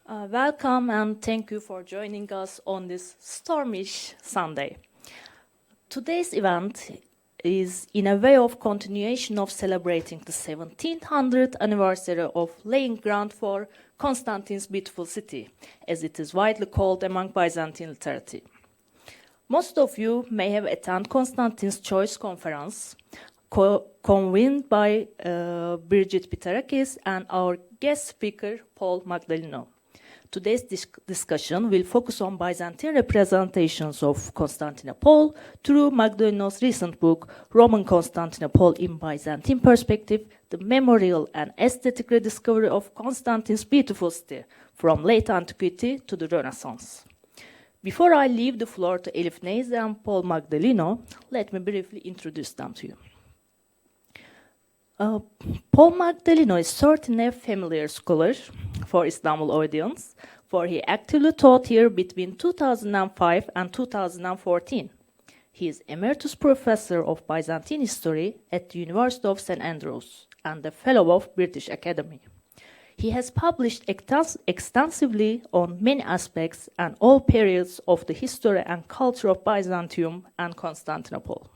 Welcome and thank you for joining us on this stormish Sunday. Today's event is in a way of continuation of celebrating the 1700th anniversary of laying ground for Constantine's beautiful city, as it is widely called among Byzantine literature. Most of you may have attended Constantine's Choice Conference, convened by Birgit Pitarakis and our guest speaker, Paul Magdalino. Today's discussion will focus on Byzantine representations of Constantinople through Magdalino's recent book, Roman Constantinople in Byzantine Perspective, the memorial and aesthetic rediscovery of Constantine's beautiful city, from late antiquity to the Renaissance. Before I leave the floor to Elif Neyzi and Paul Magdalino, let me briefly introduce them to you. Paul Magdalino is certainly a familiar scholar for Istanbul audience, for he actively taught here between 2005 and 2014. He is Emeritus Professor of Byzantine History at the University of St. Andrews and a Fellow of British Academy. He has published extensively on many aspects and all periods of the history and culture of Byzantium and Constantinople.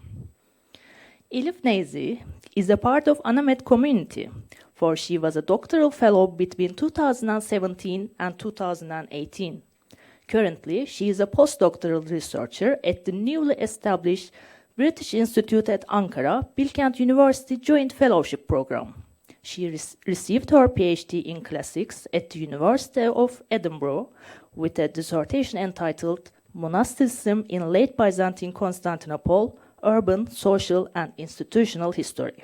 Elif Neyzi is a part of Anamet community, for she was a doctoral fellow between 2017 and 2018. Currently, she is a postdoctoral researcher at the newly established British Institute at Ankara, Bilkent University Joint Fellowship Program. She received her PhD in classics at the University of Edinburgh with a dissertation entitled Monasticism in Late Byzantine Constantinople, Urban, Social, and Institutional History.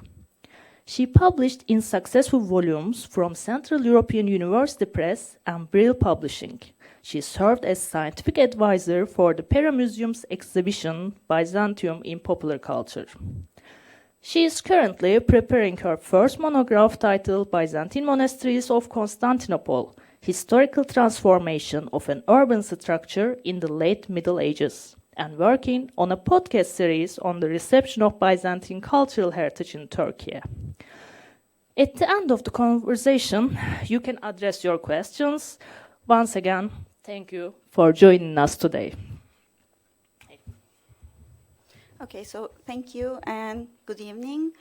She published in successful volumes from Central European University Press and Brill Publishing. She served as scientific advisor for the Pera Museum's exhibition Byzantium in Popular Culture. She is currently preparing her first monograph titled Byzantine Monasteries of Constantinople, Historical Transformation of an Urban Structure in the Late Middle Ages, and working on a podcast series on the reception of Byzantine cultural heritage in Turkey. At the end of the conversation, you can address your questions. Once again, thank you for joining us today. Okay, so thank you and good evening.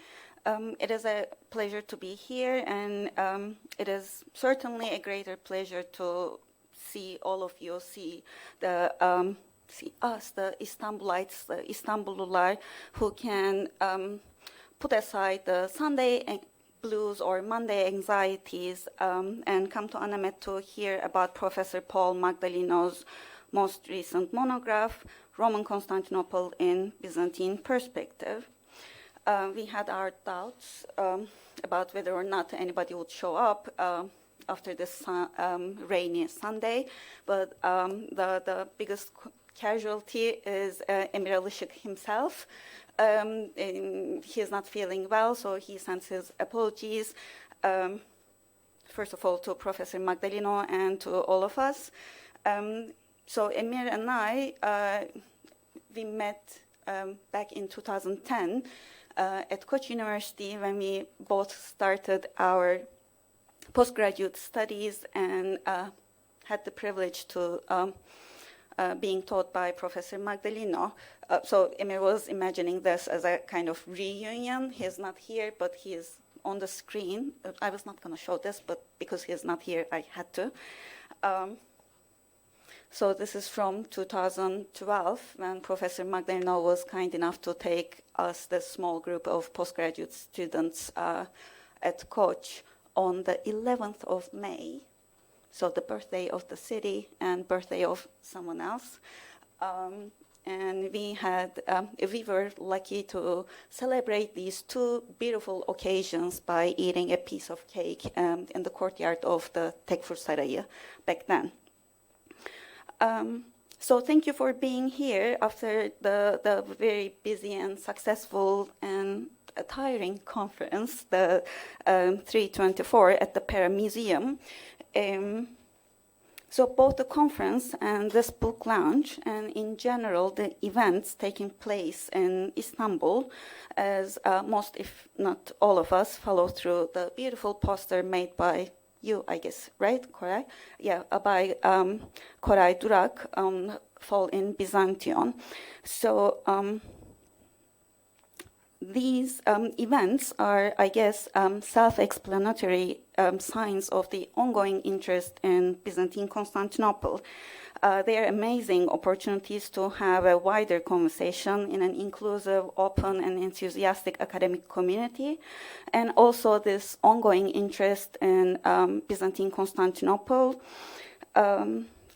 It is a pleasure to be here, and it is certainly a greater pleasure to see all of you, see us, the Istanbulites, the Istanbulular, who can put aside the Sunday blues or Monday anxieties and come to Anamet to hear about Professor Paul Magdalino's most recent monograph, Roman Constantinople in Byzantine Perspective. We had our doubts about whether or not anybody would show up after this rainy Sunday, but the biggest casualty is Emir Alışık himself. He is not feeling well, so he sends his apologies, first of all to Professor Magdalino and to all of us. So Emir and I, we met back in 2010 at Koç University when we both started our postgraduate studies and had the privilege to being taught by Professor Magdalino. So Emir was imagining this as a kind of reunion. He is not here, but he is on the screen. I was not going to show this, but because he is not here, I had to. So this is from 2012, when Professor Magdalino was kind enough to take us, the small group of postgraduate students at Koç, on the 11th of May, so the birthday of the city and birthday of someone else. And we were lucky to celebrate these two beautiful occasions by eating a piece of cake in the courtyard of the Tekfur Sarayı back then. So thank you for being here after the very busy and successful and tiring conference, the 324 at the Pera Museum. So both the conference and this book launch, and in general the events taking place in Istanbul, as most, if not all of us, follow through the beautiful poster made by you, I guess, right, Koray? Yeah, by Koray Durak, Fall in Byzantion. So these events are, I guess, self-explanatory signs of the ongoing interest in Byzantine Constantinople. They are amazing opportunities to have a wider conversation in an inclusive, open, and enthusiastic academic community. And also this ongoing interest in Byzantine Constantinople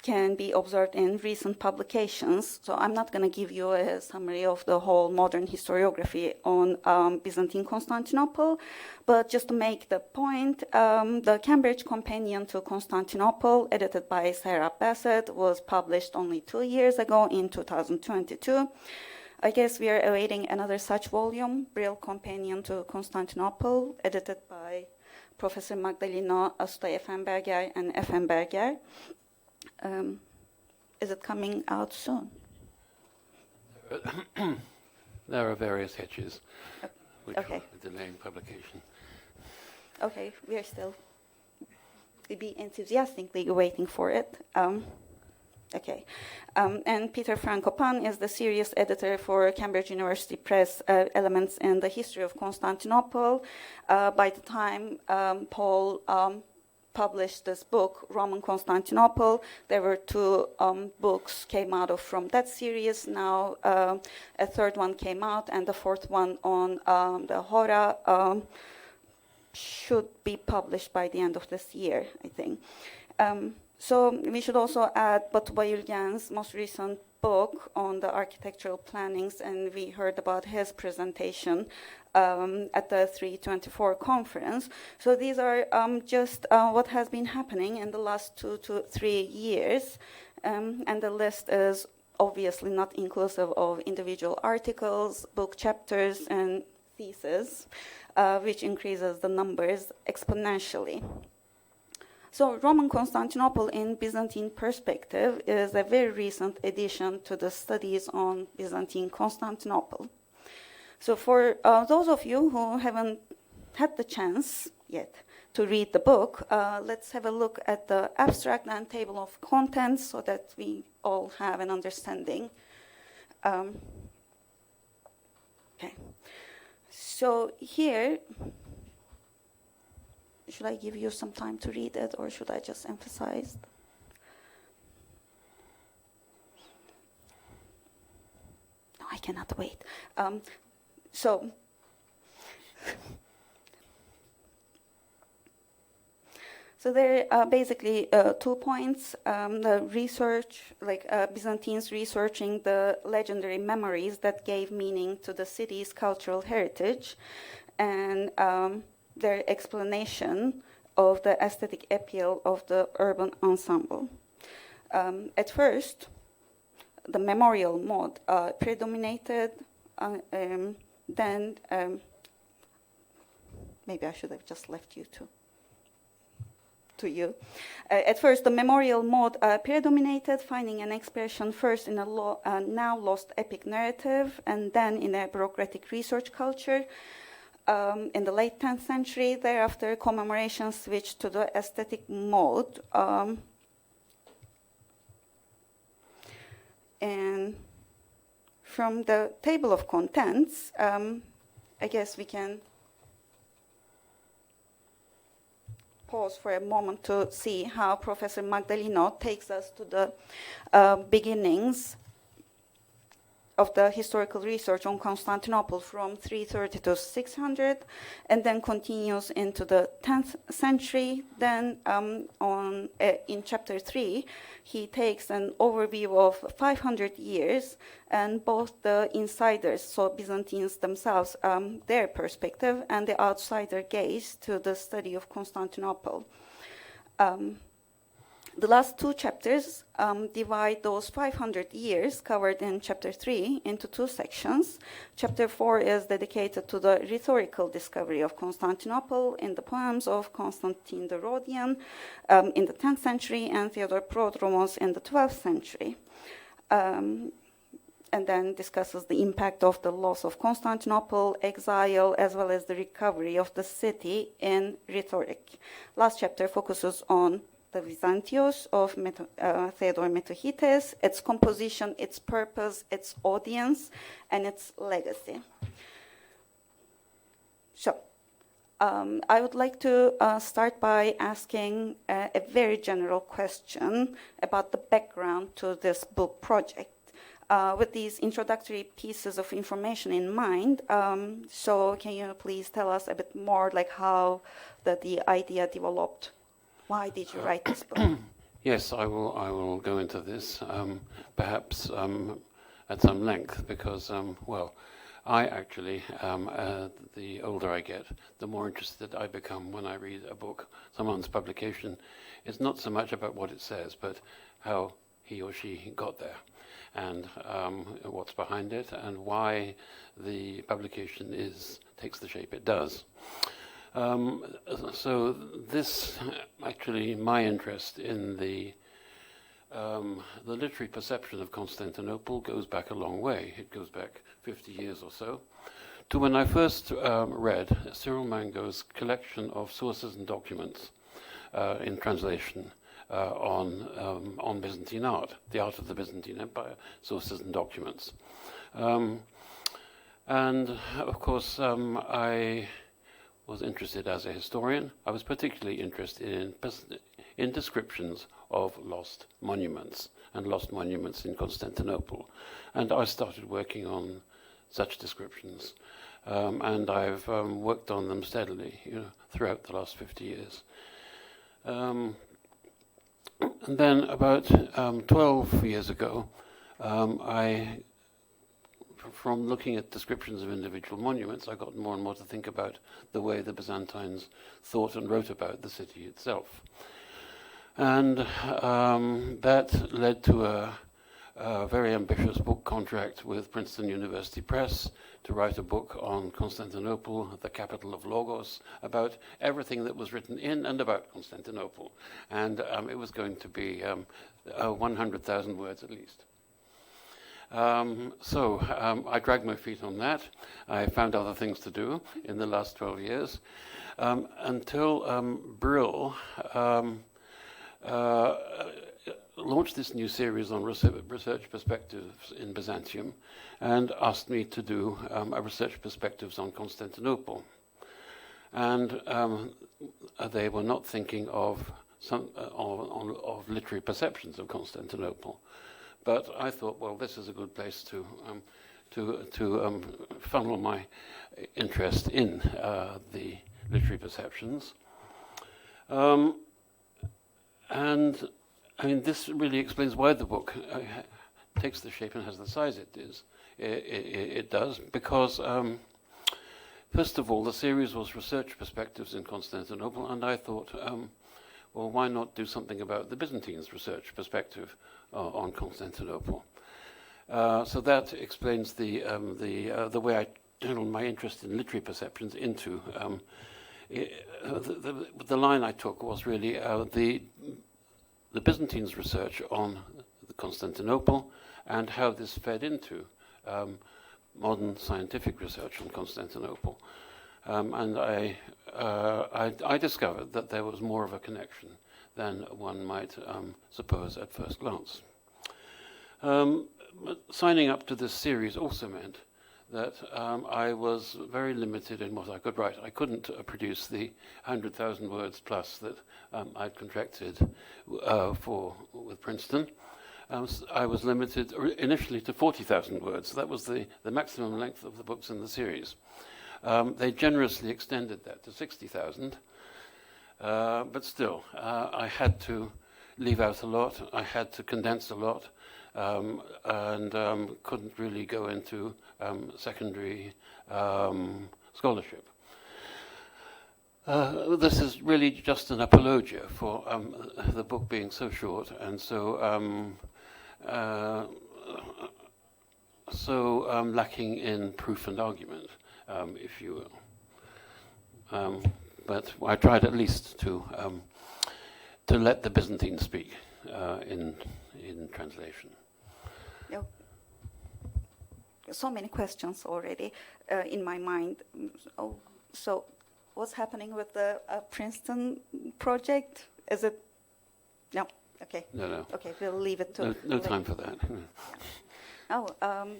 can be observed in recent publications. So I'm not going to give you a summary of the whole modern historiography on Byzantine Constantinople, but just to make the point, the Cambridge Companion to Constantinople, edited by Sarah Bassett, was published only 2 years ago in 2022. I guess we are awaiting another such volume, Brill Companion to Constantinople, edited by Professor Magdalino, Asta Effenberger, and Effenberger. Is it coming out soon? There are various hitches which Okay. are delaying publication. Okay, we are still be enthusiastically waiting for it. Okay. And Peter Frankopan is the series editor for Cambridge University Press, Elements in the History of Constantinople. By the time Paul published this book, Roman Constantinople, there were 2 books came out from that series. Now a third one came out, and the fourth one on the Hora should be published by the end of this year, I think. So we should also add Batu Bayülgen's most recent book on the architectural plannings, and we heard about his presentation at the 324 conference. So these are just what has been happening in the last 2 to 3 years, and the list is obviously not inclusive of individual articles, book chapters, and theses, which increases the numbers exponentially. So Roman Constantinople in Byzantine Perspective is a very recent addition to the studies on Byzantine Constantinople. So for those of you who haven't had the chance yet to read the book, let's have a look at the abstract and table of contents so that we all have an understanding. Okay. So here, should I give you some time to read it, or should I just emphasize? No, I cannot wait. So there are basically 2 points. The research, like Byzantines researching the legendary memories that gave meaning to the city's cultural heritage, and their explanation of the aesthetic appeal of the urban ensemble. At first, the memorial mode predominated, then maybe I should have just left you to you. At first, the memorial mode predominated, finding an expression first in a now lost epic narrative, and then in a bureaucratic research culture. In the late 10th century, thereafter, commemoration switched to the aesthetic mode. And from the table of contents, I guess we can pause for a moment to see how Professor Magdalino takes us to the beginnings of the historical research on Constantinople from 330 to 600, and then continues into the 10th century. Then in chapter 3, he takes an overview of 500 years, and both the insiders, so Byzantines themselves, their perspective, and the outsider gaze to the study of Constantinople. The last 2 chapters divide those 500 years covered in chapter 3 into 2 sections. Chapter 4 is dedicated to the rhetorical discovery of Constantinople in the poems of Constantine the Rhodian in the 10th century and Theodore Prodromos in the 12th century. and then discusses the impact of the loss of Constantinople, exile, as well as the recovery of the city in rhetoric. Last chapter focuses on the Byzantios of Theodore Metohites, its composition, its purpose, its audience, and its legacy. So, I would like to start by asking a very general question about the background to this book project. With these introductory pieces of information in mind, so can you please tell us a bit more, like how the idea developed? Why did you write this book? Yes, I will go into this, perhaps at some length, because, well, I actually, the older I get, the more interested I become when I read a book, someone's publication. It's not so much about what it says, but how he or she got there, and what's behind it, and why the publication takes the shape it does. So this, actually, my interest in the literary perception of Constantinople goes back a long way. It goes back 50 years or so, to when I first read Cyril Mango's collection of sources and documents in translation on Byzantine art, the art of the Byzantine Empire, sources and documents. And, of course, I was interested as a historian. I was particularly interested in descriptions of lost monuments and lost monuments in Constantinople. And I started working on such descriptions. And I've worked on them steadily, throughout the last 50 years. And then about 12 years ago, from looking at descriptions of individual monuments, I got more and more to think about the way the Byzantines thought and wrote about the city itself. And that led to a very ambitious book contract with Princeton University Press to write a book on Constantinople, the capital of Logos, about everything that was written in and about Constantinople. And it was going to be 100,000 words at least. So I dragged my feet on that. I found other things to do in the last 12 years until Brill launched this new series on research perspectives in Byzantium and asked me to do a research perspectives on Constantinople. And they were not thinking of literary perceptions of Constantinople. But I thought, well, this is a good place to funnel my interest in the literary perceptions. And I mean, this really explains why the book takes the shape and has the size it is. It does, because first of all, the series was research perspectives in Constantinople, and I thought, well, why not do something about the Byzantines' research perspective on Constantinople? So that explains the way I channeled my interest in literary perceptions into the line I took was really the Byzantines' research on Constantinople and how this fed into modern scientific research on Constantinople. And I discovered that there was more of a connection than one might suppose at first glance. But signing up to this series also meant that I was very limited in what I could write. I couldn't produce the 100,000 words plus that I'd contracted with Princeton. I was limited initially to 40,000 words. That was the maximum length of the books in the series. They generously extended that to 60,000, but still, I had to leave out a lot. I had to condense a lot, and couldn't really go into secondary scholarship. This is really just an apologia for the book being so short and so lacking in proof and argument, if you will. But I tried at least to let the Byzantines speak in translation. so many questions already in my mind. Oh, so what's happening with the Princeton project? Is it? No. Okay. No. Okay, we'll leave it to. No time for that. Oh,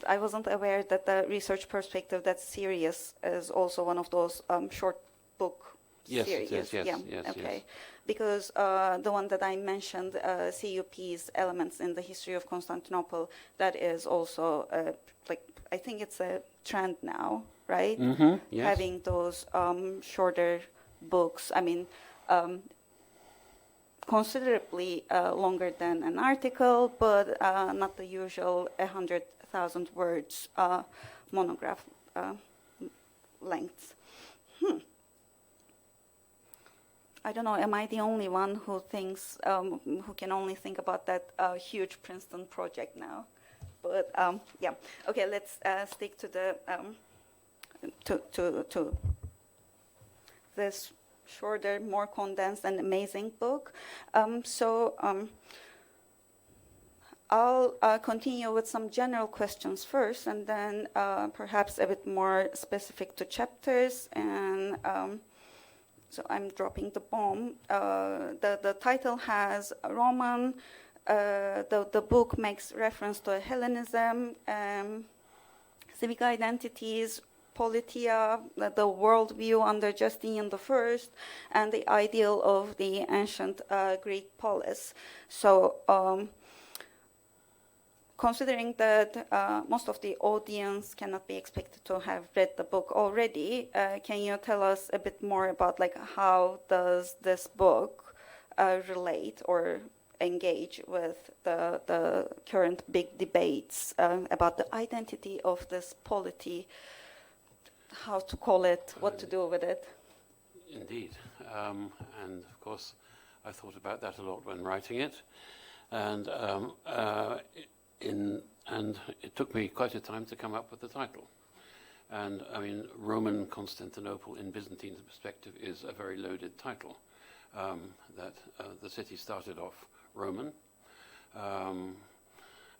I wasn't aware that the Research Perspective, that series, is also one of those short book series. Yes. Okay. Because the one that I mentioned, CUP's Elements in the History of Constantinople, that is also, I think it's a trend now, right? Mm-hmm, yes. Having those shorter books. I mean, considerably longer than an article, but not the usual 100,000 words monograph length. I don't know, am I the only one who thinks, who can only think about that huge Princeton project now? But yeah, okay, let's stick to the to this shorter, more condensed and amazing book. I'll continue with some general questions first, and then perhaps a bit more specific to chapters. And so I'm dropping the bomb. The title has Roman. The book makes reference to Hellenism, civic identities, politia, the worldview under Justinian I, and the ideal of the ancient Greek polis. So, considering that most of the audience cannot be expected to have read the book already, can you tell us a bit more about how does this book relate or engage with the current big debates about the identity of this polity? How to call it, what to do with it. Indeed. And of course, I thought about that a lot when writing it. And it took me quite a time to come up with the title. And I mean, Roman Constantinople in Byzantine Perspective is a very loaded title. That the city started off Roman.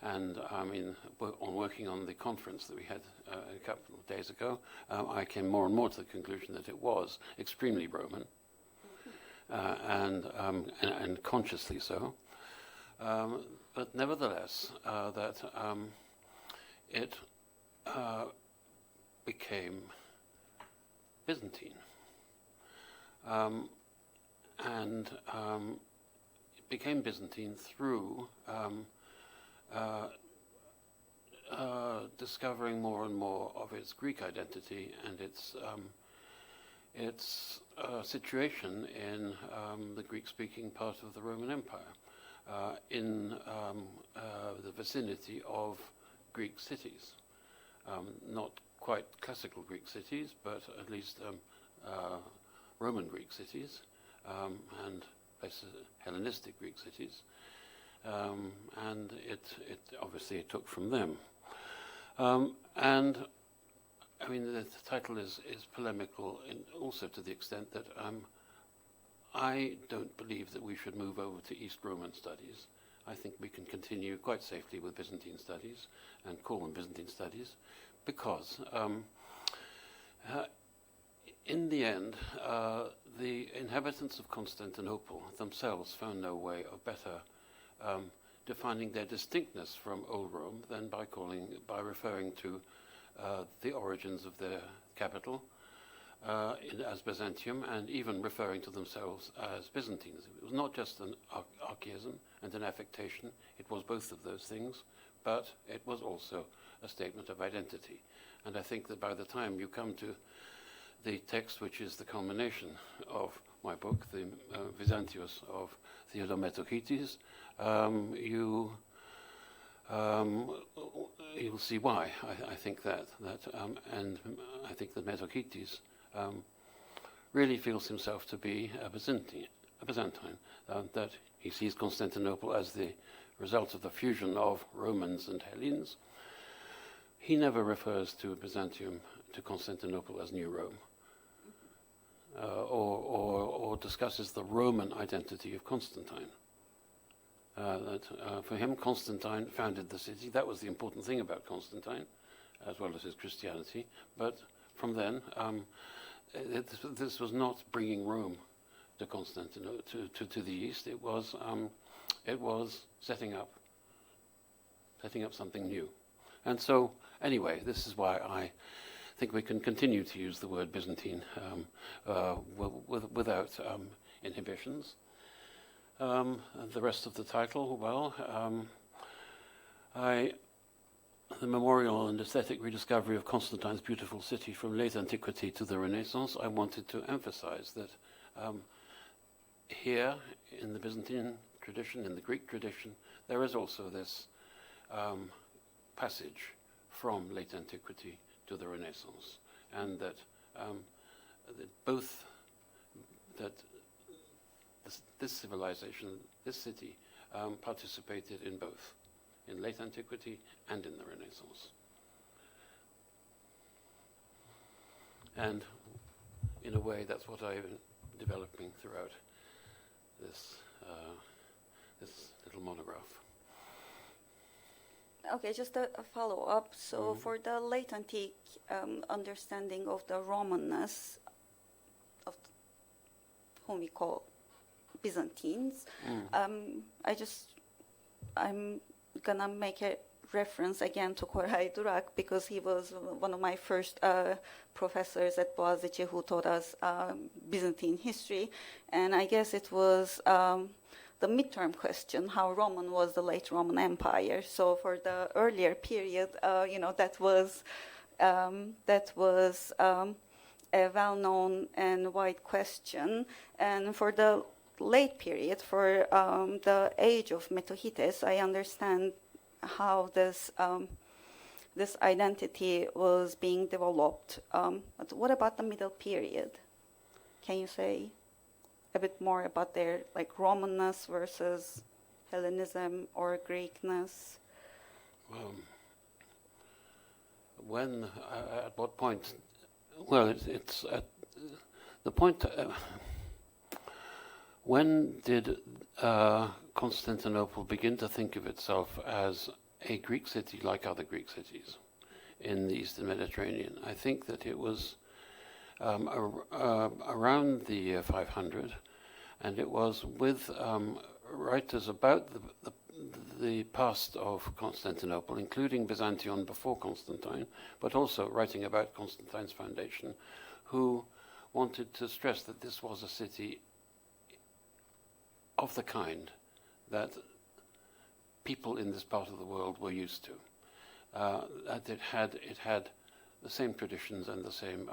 And I mean, on working on the conference that we had a couple of days ago, I came more and more to the conclusion that it was extremely Roman, and consciously so. But nevertheless, that it became Byzantine, and it became Byzantine through discovering more and more of its Greek identity and its situation in the Greek-speaking part of the Roman Empire, in the vicinity of Greek cities. Not quite classical Greek cities, but at least Roman Greek cities, and places, Hellenistic Greek cities. And it obviously it took from them. And I mean, the title is polemical also to the extent that I don't believe that we should move over to East Roman studies. I think we can continue quite safely with Byzantine studies and call them Byzantine studies, because in the end, the inhabitants of Constantinople themselves found no way of better defining their distinctness from Old Rome than by referring to the origins of their capital as Byzantium, and even referring to themselves as Byzantines. It was not just an archaism and an affectation, it was both of those things, but it was also a statement of identity. And I think that by the time you come to the text which is the culmination of my book, the Byzantius of Theodore Metochites, you'll see why I think that and I think that Metochites really feels himself to be a Byzantine, that he sees Constantinople as the result of the fusion of Romans and Hellenes. He never refers to Byzantium, to Constantinople, as New Rome, or discusses the Roman identity of Constantine. For him, Constantine founded the city. That was the important thing about Constantine. as well as his Christianity. But from then, this was not bringing Rome to Constantinople to the east. It was setting up something new. And so, anyway, this is why I think we can continue to use the word Byzantine without inhibitions. And the rest of the title, well, the memorial and aesthetic rediscovery of Constantine's beautiful city from late antiquity to the Renaissance, I wanted to emphasize that here in the Byzantine tradition, in the Greek tradition, there is also this passage from late antiquity to the Renaissance, and that this civilization, this city, participated in both, in late antiquity and in the Renaissance. And in a way, that's what I'm developing throughout this little monograph. Okay, just a follow-up. So for the late antique understanding of the Romanness, of whom we call Byzantines, I'm gonna make a reference again to Koray Durak, because he was one of my first professors at Boğaziçi who taught us Byzantine history, and I guess it was the midterm question, how Roman was the late Roman Empire. So for the earlier period, that was a well-known and wide question. And for the late period, for the age of Metohites, I understand how this identity was being developed. But what about the middle period? Can you say a bit more about their Romanness versus Hellenism or Greekness? When, at what point? Well, it's at the point. When did Constantinople begin to think of itself as a Greek city like other Greek cities in the Eastern Mediterranean? I think that it was around the year 500, and it was with writers about the past of Constantinople, including Byzantion before Constantine, but also writing about Constantine's foundation, who wanted to stress that this was a city of the kind that people in this part of the world were used to. That it had the same traditions and the same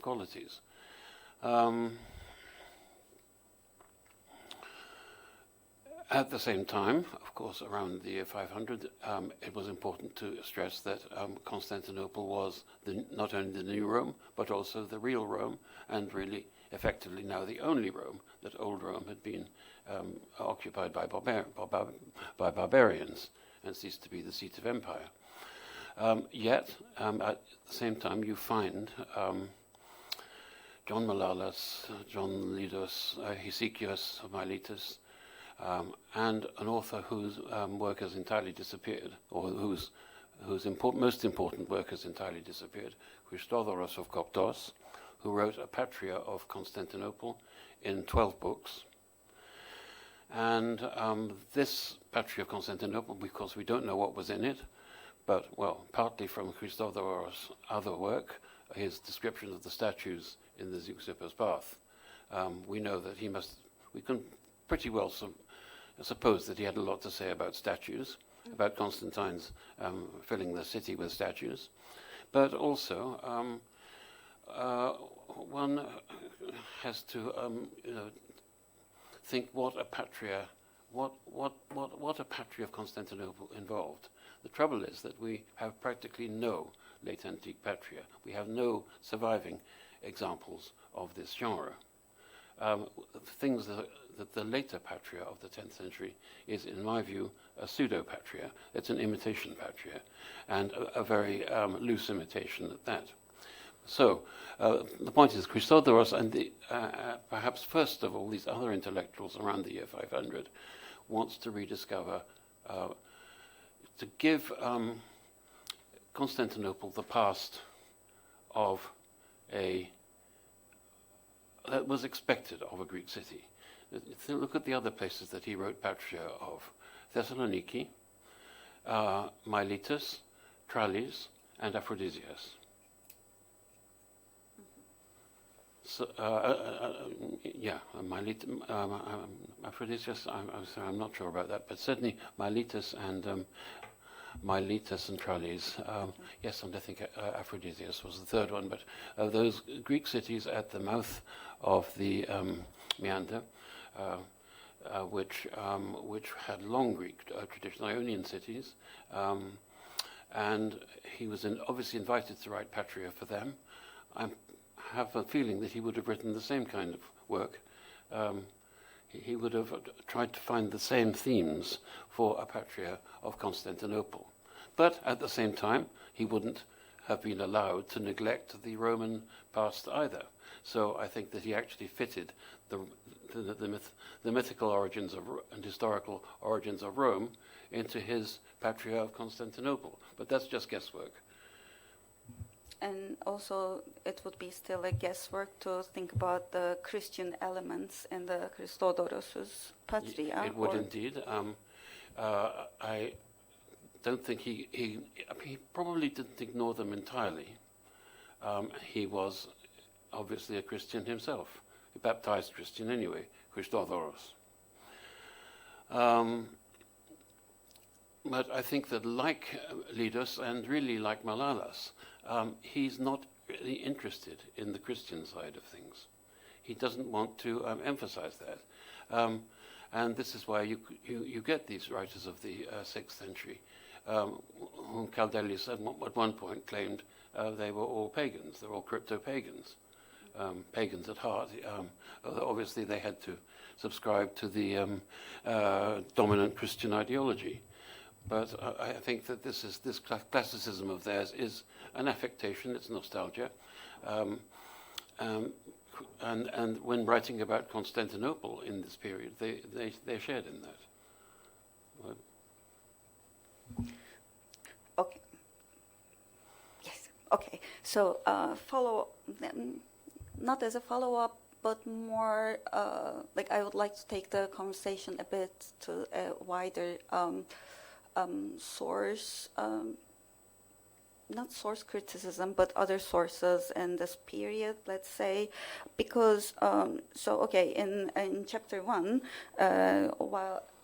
qualities. At the same time, of course, around the year 500, it was important to stress that Constantinople was not only the new Rome, but also the real Rome, and really effectively now the only Rome, that old Rome had been occupied by barbarians and ceased to be the seat of empire. Yet, at the same time, you find John Malalas, John Lidos, Hesychios of Miletus, and an author whose work has entirely disappeared, or whose most important work has entirely disappeared, Christodouros of Koptos, who wrote a Patria of Constantinople in 12 books. And this Patria of Constantinople, because we don't know what was in it, but, well, partly from Christodouros' other work, his description of the statues in the Zeuxipper's bath, we know that we can pretty well suppose that he had a lot to say about statues, about Constantine's filling the city with statues, but also one has to think what a patria of Constantinople involved. The trouble is that we have practically no late antique patria. We have no surviving examples of this genre. Things that the later patria of the 10th century is, in my view, a pseudo-patria. It's an imitation patria, and a very loose imitation at that. So the point is, Christodouros and perhaps first of all these other intellectuals around the year 500 wants to rediscover, to give Constantinople the past of that was expected of a Greek city. Look at the other places that he wrote Patria of: Thessaloniki, Miletus, Tralles, and Aphrodisias. So, Aphrodisias, I'm not sure about that, but certainly Miletus and Tralles. Yes, and I think Aphrodisias was the third one, but those Greek cities at the mouth of the Meander, which had long Greek tradition, Ionian cities, and he was obviously invited to write Patria for them. I have a feeling that he would have written the same kind of work. He would have tried to find the same themes for a Patria of Constantinople. But at the same time, he wouldn't have been allowed to neglect the Roman past either. So I think that he actually fitted the mythical origins and historical origins of Rome into his Patria of Constantinople. But that's just guesswork. And also, it would be still a guesswork to think about the Christian elements in the Christodoros's Patria. It would indeed. I don't think he probably didn't ignore them entirely. He was obviously a Christian himself, a baptized Christian anyway, Christodoros. But I think that like Ledos and really like Malalas, he's not really interested in the Christian side of things. He doesn't want to emphasize that. And this is why you get these writers of the 6th century, whom Caldelius at one point claimed they were all pagans, they're all crypto-pagans, pagans at heart. Obviously they had to subscribe to the dominant Christian ideology. But I think that this classicism of theirs is an affectation, it's nostalgia. And when writing about Constantinople in this period, they shared in that. Okay. Yes. Okay. So not as a follow-up, but more like I would like to take the conversation a bit to a wider source, not source criticism, but other sources in this period, let's say, because, in chapter 1,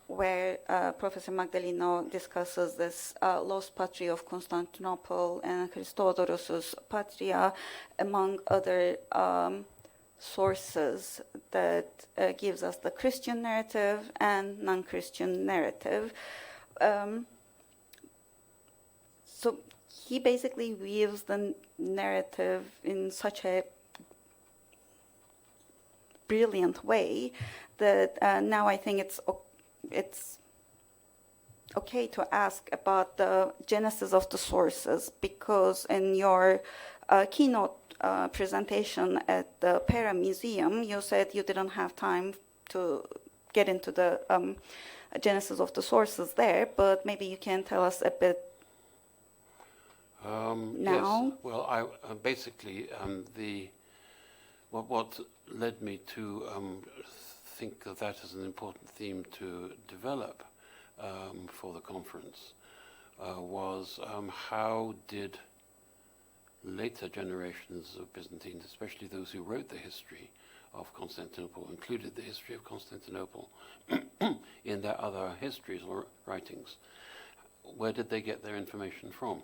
where Professor Magdalino discusses this lost patria of Constantinople and Christodoros's patria, among other sources that gives us the Christian narrative and non-Christian narrative. So he basically weaves the narrative in such a brilliant way that now I think it's okay to ask about the genesis of the sources, because in your keynote presentation at the Pera Museum, you said you didn't have time to get into the genesis of the sources there, but maybe you can tell us a bit now. Yes. Well, I basically what led me to think of that as an important theme to develop for the conference was how did later generations of Byzantines, especially those who wrote the history of Constantinople, included the history of Constantinople in their other histories or writings, where did they get their information from?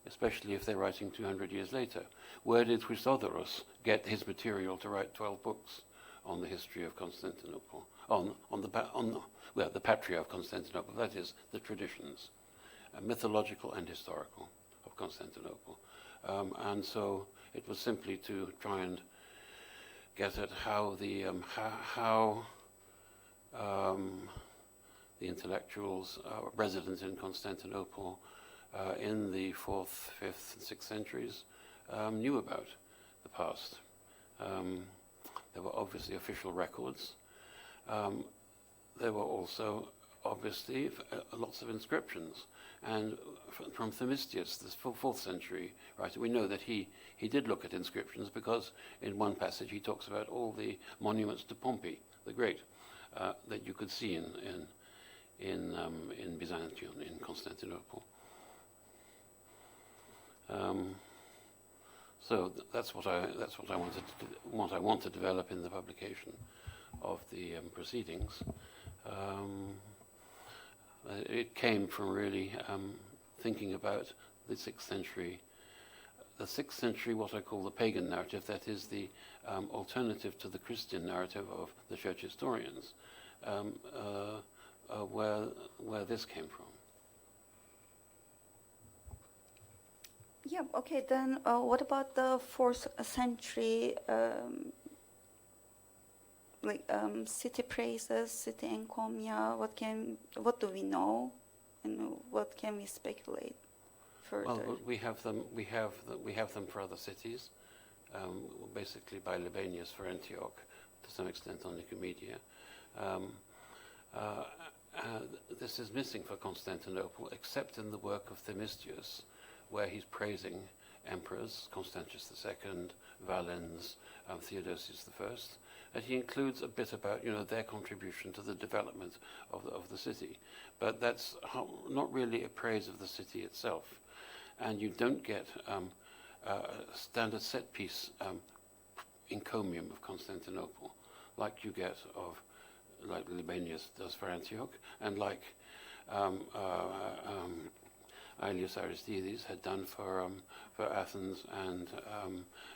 Especially if they're writing 200 years later. Where did Chrysodoros get his material to write 12 books on the history of Constantinople, on the Patria of Constantinople, that is, the traditions, mythological and historical, of Constantinople. And so it was simply to try and get at how the intellectuals resident in Constantinople in the 4th, 5th, and 6th centuries knew about the past. There were obviously official records. There were also obviously lots of inscriptions. And from Themistius, this 4th century writer, we know that he did look at inscriptions, because in one passage he talks about all the monuments to Pompey the Great that you could see in Byzantium, in Constantinople. So that's what I want to develop in the publication of the proceedings. It came from really thinking about the 6th century. The 6th century, what I call the pagan narrative, that is the alternative to the Christian narrative of the church historians, where this came from. Yeah, okay, then what about the 4th century, city praises, city encomia? What do we know, and what can we speculate further? Well, we have them for other cities, basically by Libanius for Antioch, to some extent on Nicomedia. This is missing for Constantinople, except in the work of Themistius, where he's praising emperors, Constantius II, Valens, Theodosius I, and he includes a bit about their contribution to the development of the city. But that's not really a praise of the city itself, and you don't get a standard set piece encomium of Constantinople like you get like Libanius does for Antioch, and like Aelius Aristides had done for Athens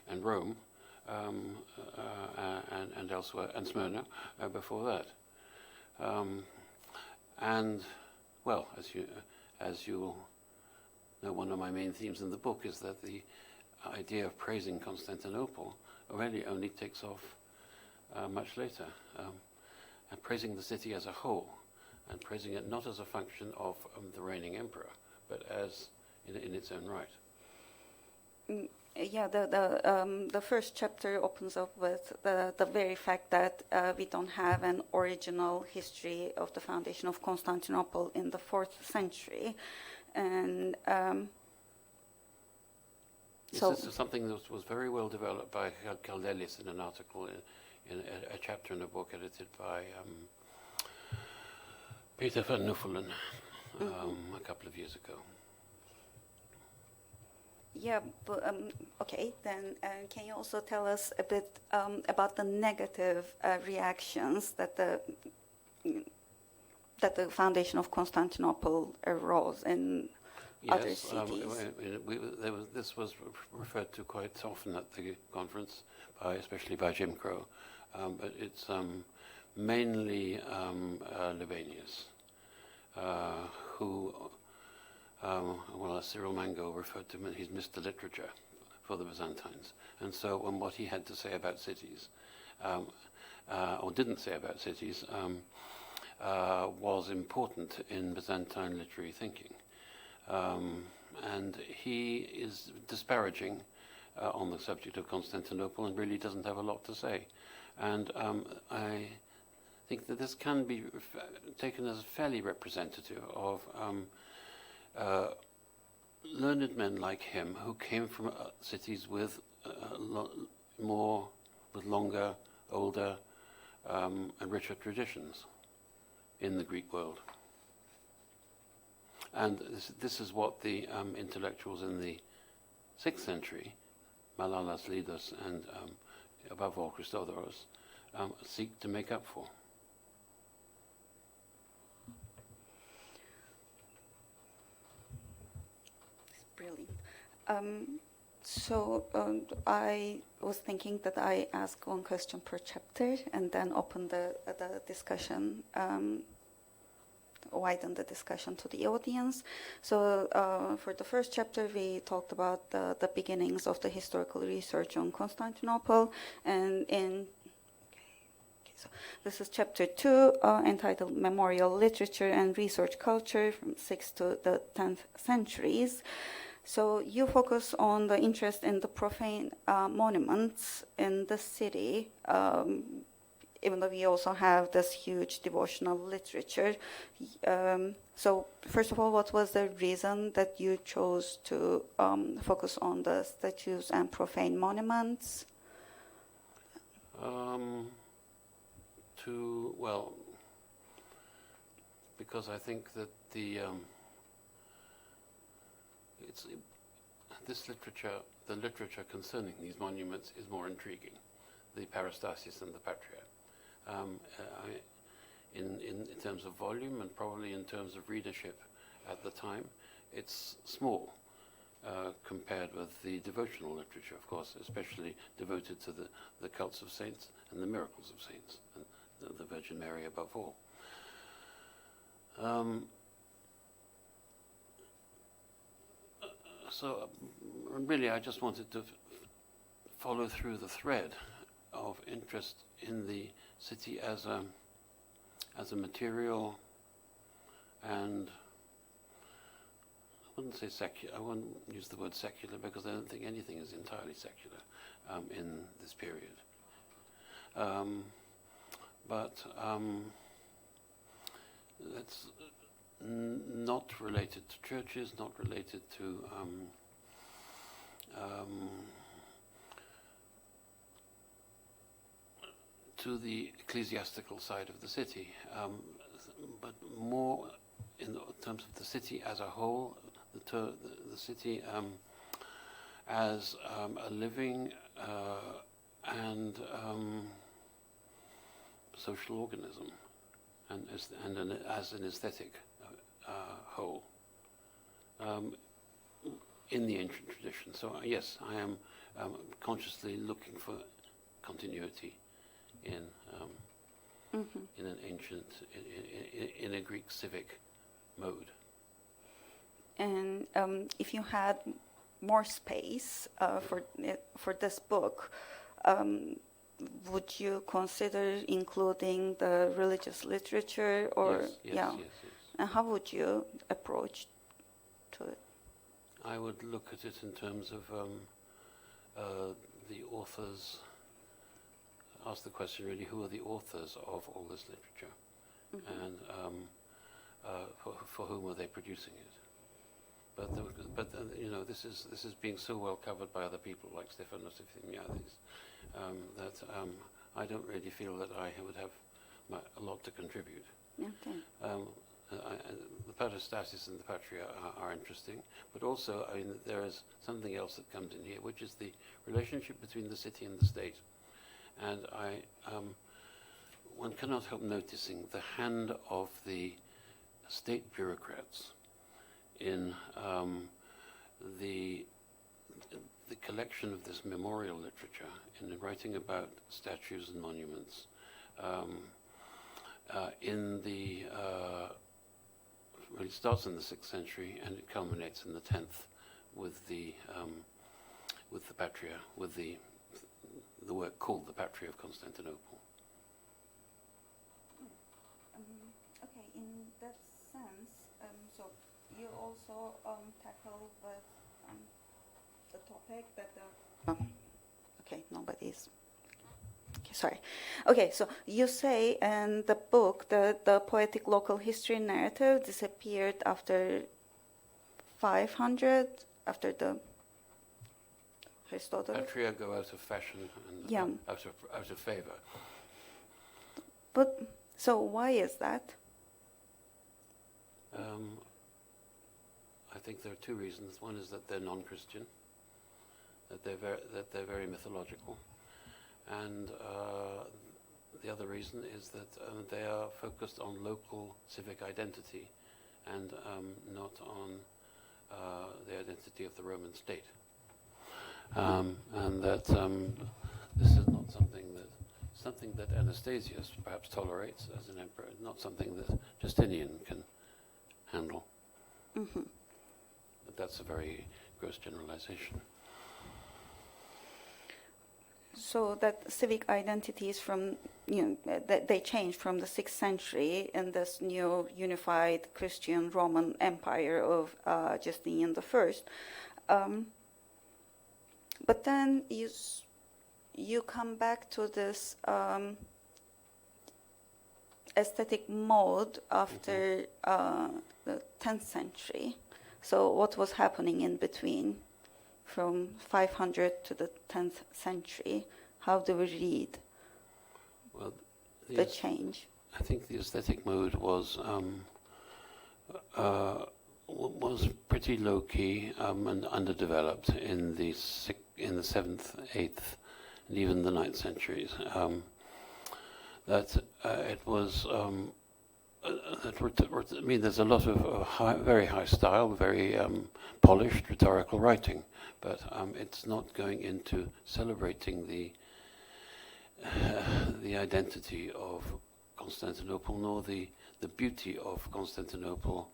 and Rome, and elsewhere, and Smyrna before that. And well, as you know, one of my main themes in the book is that the idea of praising Constantinople really only takes off much later, and praising the city as a whole, and praising it not as a function of the reigning emperor, but as in its own right. Yeah, the first chapter opens up with the very fact that we don't have an original history of the foundation of Constantinople in the 4th century, and so this is something that was very well developed by Caldelis in an article in a chapter in a book edited by Peter van Nuffelen a couple of years ago. Yeah, but, okay, then can you also tell us a bit about the negative reactions that the foundation of Constantinople arose in other cities? This was referred to quite often at the conference, especially by Jim Crow, but it's mainly Libanius, who, as Cyril Mango referred to him, he's Mr. Literature for the Byzantines. And so what he had to say about cities, or didn't say about cities, was important in Byzantine literary thinking. And he is disparaging on the subject of Constantinople and really doesn't have a lot to say. And I think that this can be taken as fairly representative of learned men like him who came from cities with longer, older, and richer traditions in the Greek world. And this is what the intellectuals in the 6th century, Malalas, Lidos, and above all Christodoros, seek to make up for. Brilliant. So I was thinking that I ask one question per chapter and then open the discussion, widen the discussion to the audience. So for the first chapter, we talked about the beginnings of the historical research on Constantinople, and so this is chapter 2, entitled Memorial Literature and Research Culture from 6th to the 10th centuries. So you focus on the interest in the profane monuments in the city. even though we also have this huge devotional literature. So first of all, what was the reason that you chose to focus on the statues and profane monuments? Because I think that the literature concerning these monuments is more intriguing, the Parastasis and the Patria. In terms of volume and probably in terms of readership at the time, it's small compared with the devotional literature, of course, especially devoted to the cults of saints and the miracles of saints, and the Virgin Mary above all. Really, I just wanted to follow through the thread of interest in the city as a material, and I wouldn't say secular. I wouldn't use the word secular because I don't think anything is entirely secular in this period. It's not related to churches, not related to the ecclesiastical side of the city, but more in terms of the city as a whole, the city as a living and social organism, and as an aesthetic whole in the ancient tradition. So yes, I am consciously looking for continuity in an ancient, in a Greek civic mode. And if you had more space for this book, would you consider including the religious literature, or yes. And how would you approach to it? I would look at it in terms of the authors. Ask the question really: who are the authors of all this literature, and for whom are they producing it? But this is being so well covered by other people like Stefanos Efthymiadis that I don't really feel that I would have a lot to contribute. Okay. The Parastasis and the Patria are interesting, but also there is something else that comes in here, which is the relationship between the city and the state. And one cannot help noticing the hand of the state bureaucrats in the collection of this memorial literature, in writing about statues and monuments, it starts in the 6th century and it culminates in the 10th with the Patria, with the work called the Patria of Constantinople. Okay, in that sense, so you also tackle with the topic that okay, nobody's. Okay, sorry. Okay, so you say in the book that the poetic local history narrative disappeared after 500, after the Aristotle. Patria go out of fashion and out of favor. But so why is that? I think there are two reasons. One is that they're non-Christian, that they're very mythological, and the other reason is that they are focused on local civic identity and not on the identity of the Roman state. And that this is not something that Anastasius perhaps tolerates as an emperor, not something that Justinian can handle. Mm-hmm. But that's a very gross generalization. So that civic identities from, that they changed from the 6th century in this new unified Christian Roman Empire of Justinian I. But then you come back to this aesthetic mode after the 10th century. So what was happening in between from 500 to the 10th century? How do we read the change? I think the aesthetic mode was pretty low key and underdeveloped in the 7th, 8th, and even the 9th centuries. It was. I mean, there's a lot of very high style, very polished rhetorical writing, but it's not going into celebrating the identity of Constantinople, nor the beauty of Constantinople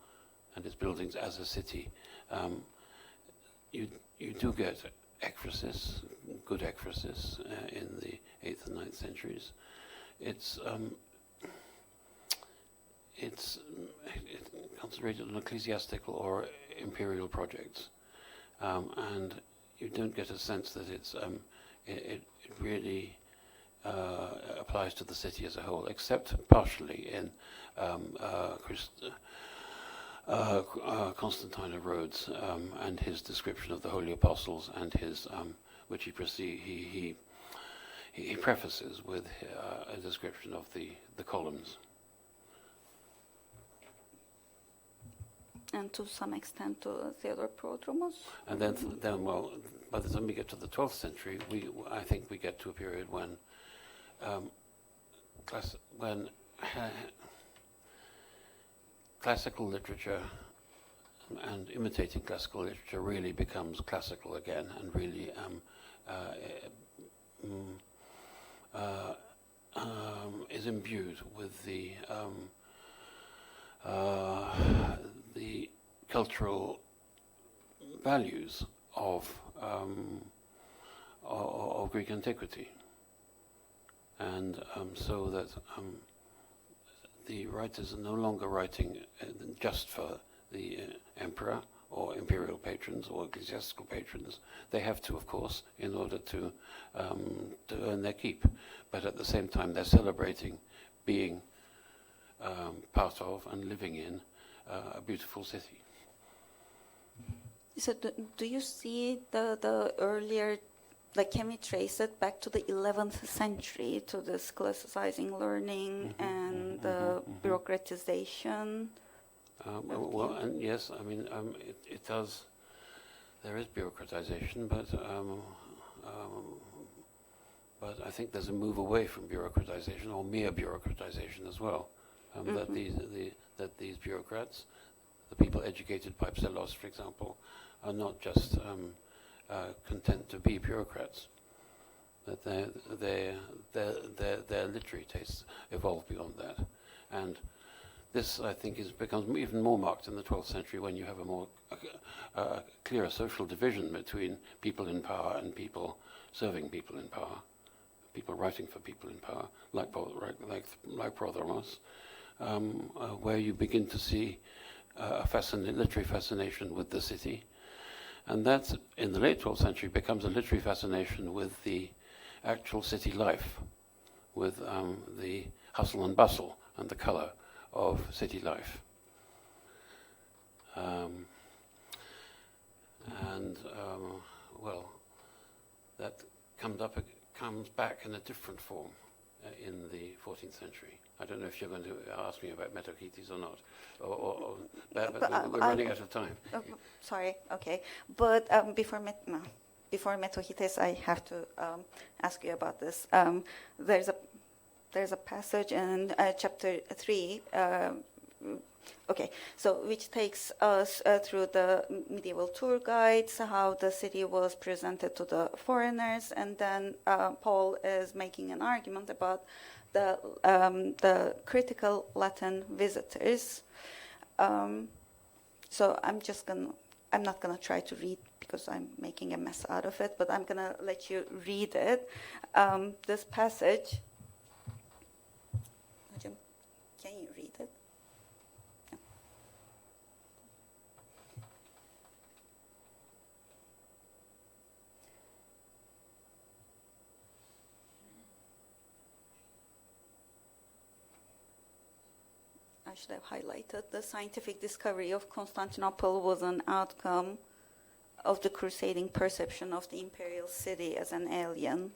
and its buildings as a city. You do get ekphrasis, good ekphrasis in the 8th and 9th centuries. It's concentrated on ecclesiastical or imperial projects, and you don't get a sense that it really applies to the city as a whole, except partially in Constantine of Rhodes and his description of the holy apostles, and his which he prefaces with a description of the columns. And to some extent to Theodore Prodromos. And then, well, by the time we get to the 12th century, I think we get to a period when classical literature and imitating classical literature really becomes classical again, and really is imbued with the cultural values of Greek antiquity, and so that the writers are no longer writing just for the emperor or imperial patrons or ecclesiastical patrons. They have to, of course, in order to earn their keep, but at the same time they're celebrating being part of and living in a beautiful city. So do you see the earlier, like, can we trace it back to the 11th century, to this classicizing learning and the bureaucratization? Well, and yes, I mean, it does. There is bureaucratization, but I think there's a move away from bureaucratization, or mere bureaucratization as well. That these bureaucrats, the people educated by Psellos, for example, are not just content to be bureaucrats. That their literary tastes evolve beyond that, and this, I think, becomes even more marked in the 12th century, when you have a more clearer social division between people in power and people serving people in power, people writing for people in power, like Prodromos, where you begin to see a literary fascination with the city. And that, in the late 12th century, becomes a literary fascination with the actual city life, with the hustle and bustle and the colour of city life. Well, that comes back in a different form in the 14th century. I don't know if you're going to ask me about Metochites or not, but we're running out of time. Sorry, okay. But before Metochites, I have to ask you about this. There's a passage in chapter 3, which takes us through the medieval tour guides, how the city was presented to the foreigners, and then Paul is making an argument about the critical Latin visitors. So I'm not gonna try to read, because I'm making a mess out of it, but I'm gonna let you read it. This passage. Can you read it? No. should have highlighted. The scientific discovery of Constantinople was an outcome of the crusading perception of the imperial city as an alien,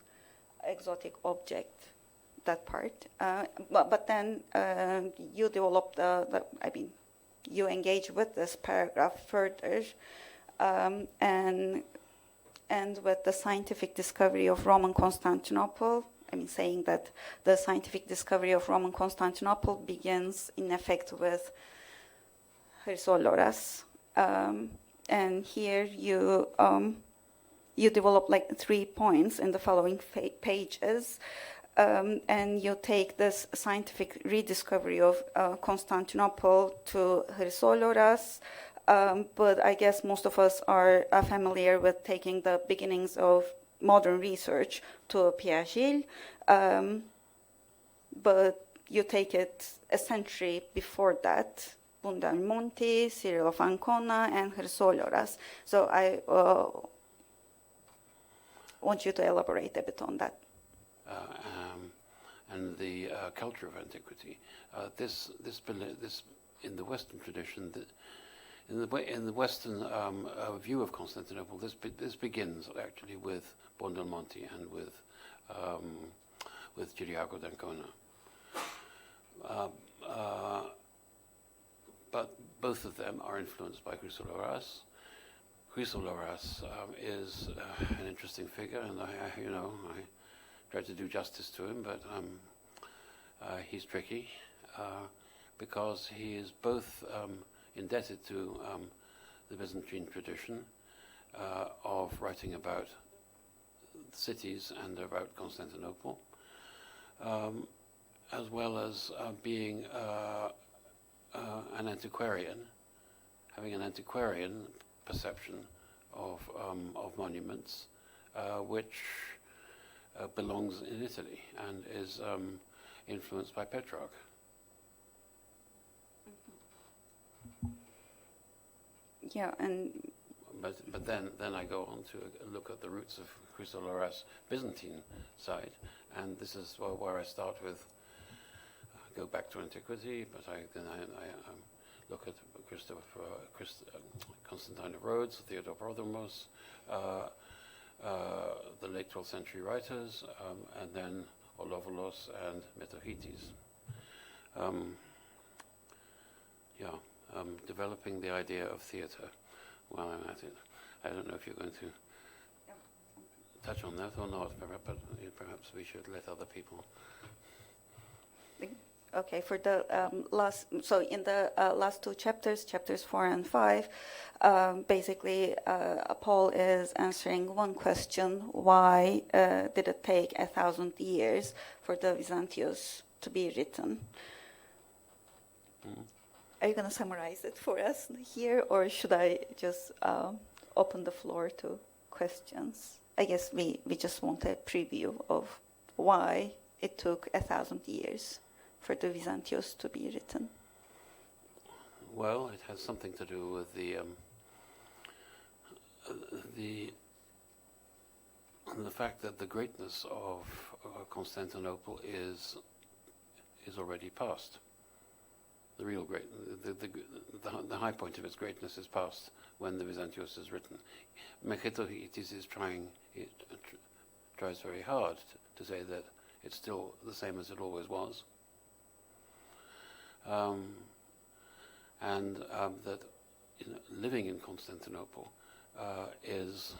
exotic object. That part, but then you develop you engage with this paragraph further, and with the scientific discovery of Roman Constantinople. Saying that the scientific discovery of Roman Constantinople begins in effect with Chrysoloras, and here you develop like 3 points in the following pages. And you take this scientific rediscovery of Constantinople to Chrysoloras, but I guess most of us are familiar with taking the beginnings of modern research to Piaget, but you take it a century before that, Buondelmonti, Cyril of Ancona, and Chrysoloras. So I want you to elaborate a bit on that. And the culture of antiquity. This in the Western tradition, in the Western view of Constantinople, this begins actually with Buondelmonti and with Ciriaco d'Ancona. But both of them are influenced by Chrysoloras. Chrysoloras is an interesting figure, and I try to do justice to him, but he's tricky because he is both indebted to the Byzantine tradition of writing about cities and about Constantinople, as well as being an antiquarian, having an antiquarian perception of monuments, which belongs in Italy and is influenced by Petrarch. Yeah, and but then I go on to look at the roots of Chrysoloras' Byzantine side, and this is where I start with. Go back to antiquity, but then I look at Constantine of Rhodes, Theodore Prodromos, the late 12th century writers, and then Olovolos and Metohites. Developing the idea of theatre while I'm at it. I don't know if you're going to touch on that or not, but perhaps we should let other people. Okay, for the in the last two chapters, chapters 4 and 5, basically Paul is answering one question: why did it take 1,000 years for the Byzantios to be written? Mm-hmm. Are you going to summarize it for us here, or should I just open the floor to questions? I guess we just want a preview of why it took 1,000 years for the Byzantios to be written. Well, it has something to do with the fact that the greatness of Constantinople is already past. The real the high point of its greatness is past when the Byzantios is written. Metohites tries very hard to say that it's still the same as it always was. And that living in Constantinople is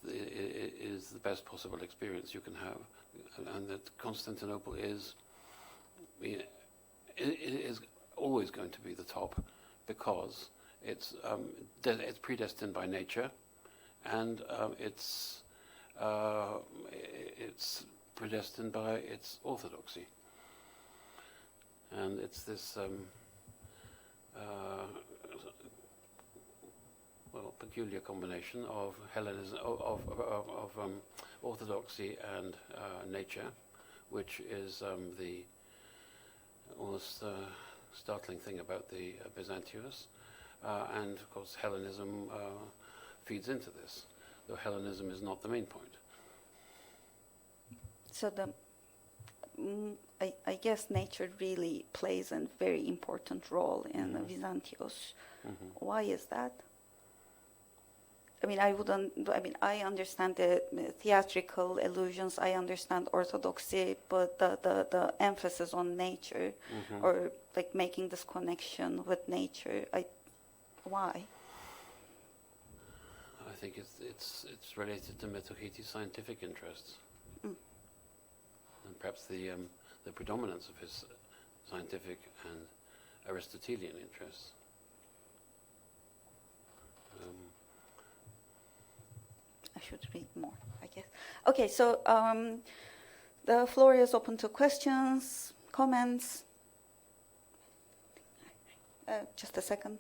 the best possible experience you can have, and that Constantinople is always going to be the top because it's predestined by nature, and it's predestined by its orthodoxy. And it's this peculiar combination of Hellenism, of orthodoxy and nature, which is the almost startling thing about the Byzantios, and of course Hellenism feeds into this, though Hellenism is not the main point. So I guess nature really plays a very important role in Byzantios. Why is that? I mean, I understand the theatrical illusions, I understand orthodoxy, but the emphasis on nature, or like making this connection with nature, why? I think it's related to Metochites' scientific interests, and perhaps the predominance of his scientific and Aristotelian interests. I should read more, I guess. Okay, so the floor is open to questions, comments. Just a second.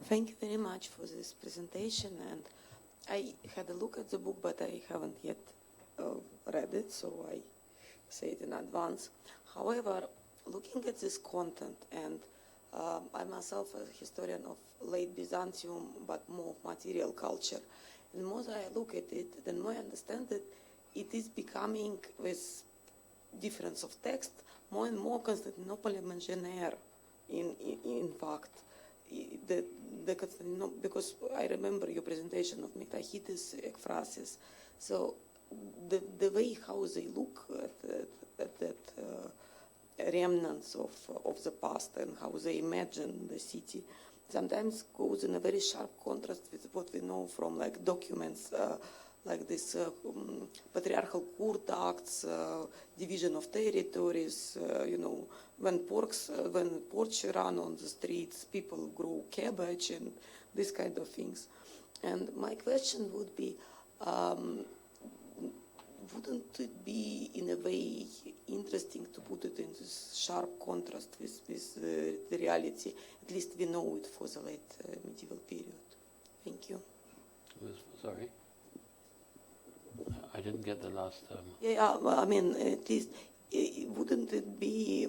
Thank you very much for this presentation, and I had a look at the book, but I haven't yet read it, so I say it in advance. However, looking at this content, and I myself a historian of late Byzantium, but more of material culture, and more I look at it, the more I understand that it is becoming, with difference of text, more and more Constantinople mentionnaire, in fact. The Constantinople, because I remember your presentation of Metahites, ekphrasis, so the way how they look at that remnants of the past and how they imagine the city sometimes goes in a very sharp contrast with what we know from like documents like this patriarchal court acts, division of territories, when porks run on the streets, people grow cabbage and these kind of things. And my question would be, wouldn't it be in a way interesting to put it in this sharp contrast with the reality? At least we know it for the late medieval period. Thank you. Sorry? I didn't get the last... Yeah, well, I mean, at least, wouldn't it be,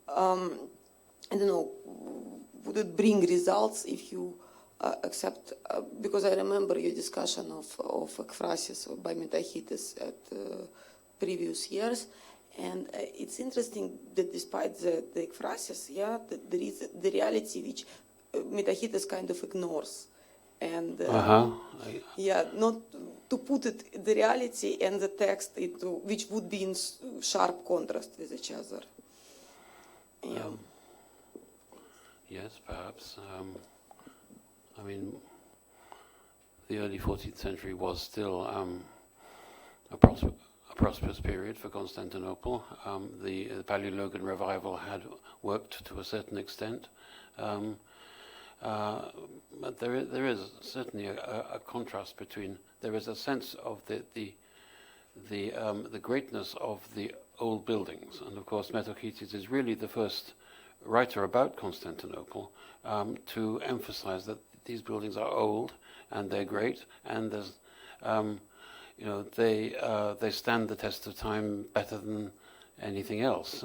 I don't know, would it bring results if you accept, because I remember your discussion of ekphrasis by Metahites at previous years, and it's interesting that despite the ekphrasis, that there is the reality which Metahites kind of ignores. And not to put it, the reality and the text into which would be in sharp contrast with each other. Yes, perhaps. I mean, the early 14th century was still a prosperous period for Constantinople. The Paleologan revival had worked to a certain extent. But there is certainly a contrast between. There is a sense of the greatness of the old buildings, and of course Metochites is really the first writer about Constantinople to emphasize that these buildings are old and they're great, and there's they stand the test of time better than anything else.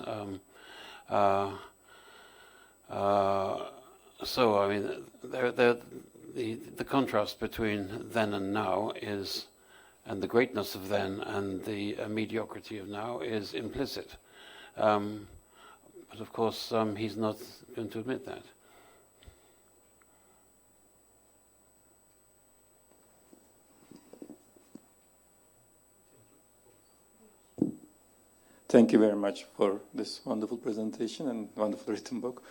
So, I mean, the contrast between then and now is, and the greatness of then and the mediocrity of now is implicit. But of course, he's not going to admit that. Thank you very much for this wonderful presentation and wonderful written book.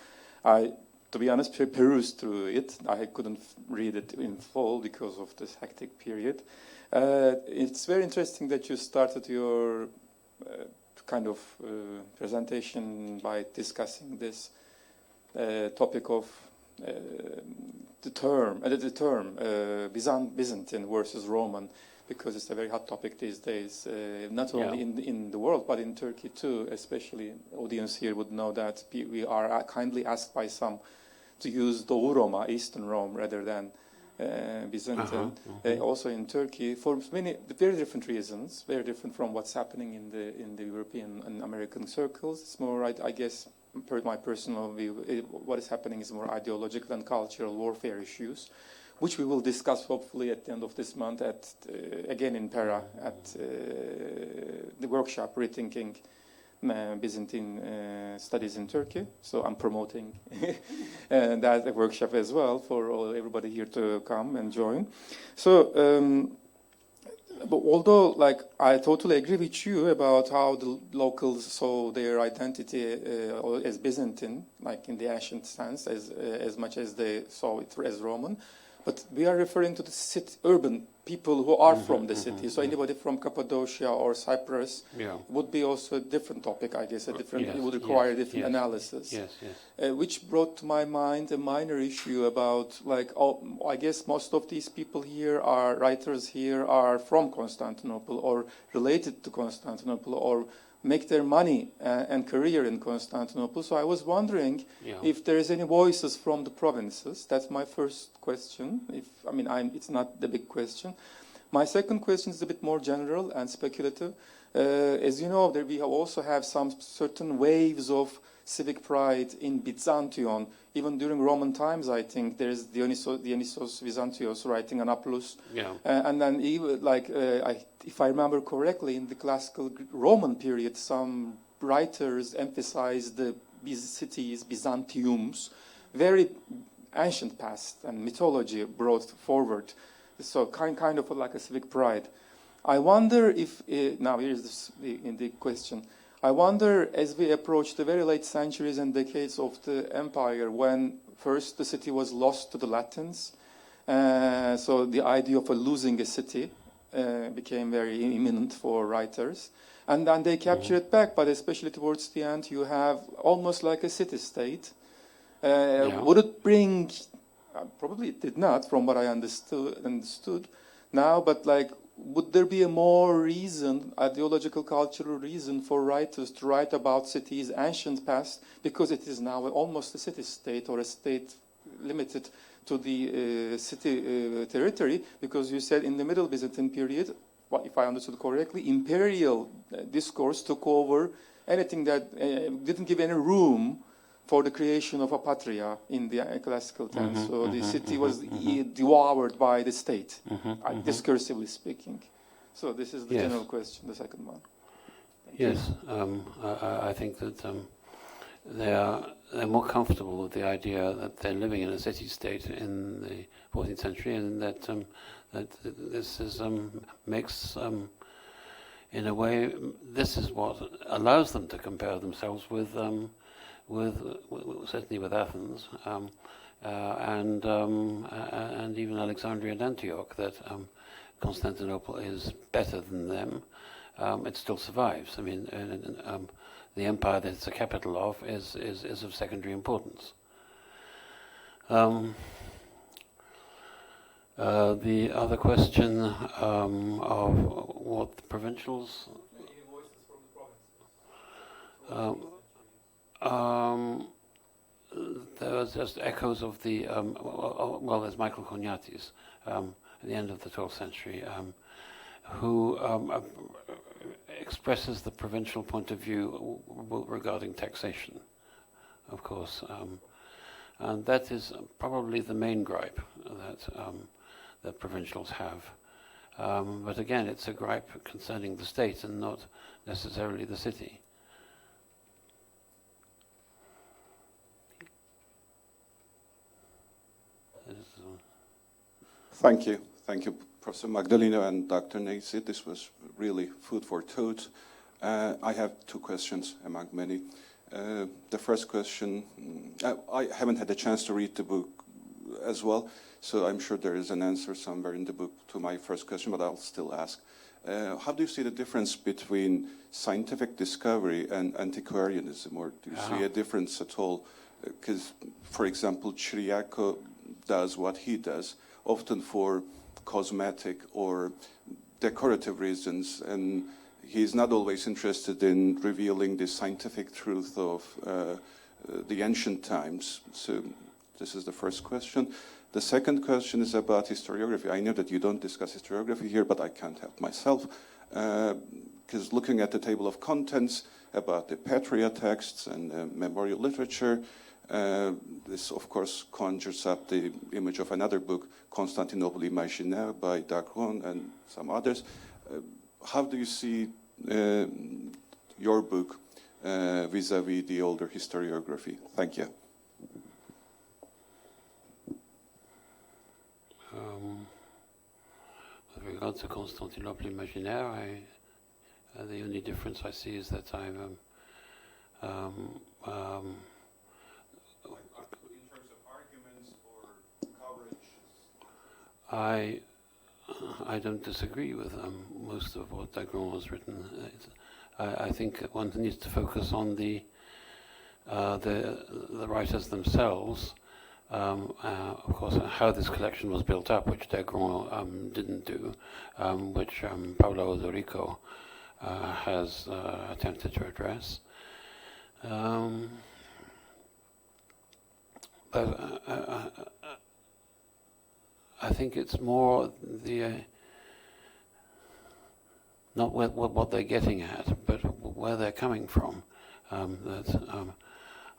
To be honest, perused through it. I couldn't read it in full because of this hectic period. It's very interesting that you started your kind of presentation by discussing this topic of the term Byzantine versus Roman, because it's a very hot topic these days, not only in the world, but in Turkey too, especially. Audience here would know that we are kindly asked by some to use Doğu Roma, Eastern Rome, rather than Byzantine. Also in Turkey, for many very different reasons, very different from what's happening in the European and American circles. It's more, I guess, per my personal view, what is happening is more ideological and cultural warfare issues, which we will discuss hopefully at the end of this month again in Pera at the workshop Rethinking Byzantine Studies in Turkey. So I'm promoting that workshop as well for everybody here to come and join. So, but although, like, I totally agree with you about how the locals saw their identity as Byzantine, like in the ancient sense, as much as they saw it as Roman. But we are referring to the urban people who are from the city. So anybody from Cappadocia or Cyprus would be also a different topic, I guess. It would require a different analysis. Which brought to my mind a minor issue about, like, I guess most of these people here are writers here are from Constantinople or related to Constantinople or make their money and career in Constantinople. So I was wondering if there is any voices from the provinces. That's my first question. It's not the big question. My second question is a bit more general and speculative. As you know, we also have some certain waves of civic pride in Byzantion. Even during Roman times, I think there is Dionysios Byzantios writing Anapolus. And then even if I remember correctly, in the classical Roman period, some writers emphasized the cities, Byzantiums, very ancient past and mythology brought forward. So kind of like a civic pride. I wonder if, now here's the question. I wonder, as we approach the very late centuries and decades of the empire, when first the city was lost to the Latins, so the idea of losing a city became very imminent for writers. And then they capture it back, but especially towards the end, you have almost like a city-state. Would it bring, probably it did not, from what I understood now, but like, would there be a more reason, ideological, cultural reason for writers to write about cities' ancient past, because it is now almost a city-state or a state limited to the city territory, because you said in the Middle Byzantine period, if I understood correctly, imperial discourse took over anything that didn't give any room for the creation of a patria in the classical tense. So the city was devoured by the state, discursively speaking. So this is the general question, the second one. I think that they're more comfortable with the idea that they're living in a city-state in the 14th century, and that this is makes in a way, this is what allows them to compare themselves with certainly with Athens, and even Alexandria and Antioch, that Constantinople is better than them. It still survives. I mean, the empire that it's a capital of is of secondary importance. The other question of what the provincials. There was just echoes of the there's Michael Choniates at the end of the 12th century, who expresses the provincial point of view regarding taxation, of course, and that is probably the main gripe that provincials have. But again, it's a gripe concerning the state and not necessarily the city. Thank you, Professor Magdalino and Dr. Neyzi. This was really food for thought. I have two questions among many. The first question, I haven't had a chance to read the book as well, so I'm sure there is an answer somewhere in the book to my first question, but I'll still ask. How do you see the difference between scientific discovery and antiquarianism, or do you see a difference at all? Because, for example, Chiriaco does what he does, often for cosmetic or decorative reasons, and he's not always interested in revealing the scientific truth of the ancient times. So this is the first question. The second question is about historiography. I know that you don't discuss historiography here, but I can't help myself, because looking at the table of contents about the Patria texts and memorial literature, This, of course, conjures up the image of another book, Constantinople Imaginaire by Dagron and some others. How do you see your book vis-à-vis the older historiography? Thank you. With regard to Constantinople Imaginaire, the only difference I see is that I've in terms of arguments or coverage? I don't disagree with most of what Dagron has written. I think one needs to focus on the writers themselves. Of course, how this collection was built up, which Dagron didn't do, which Paolo Odorico has attempted to address. But I think it's more the not what they're getting at, but where they're coming from, that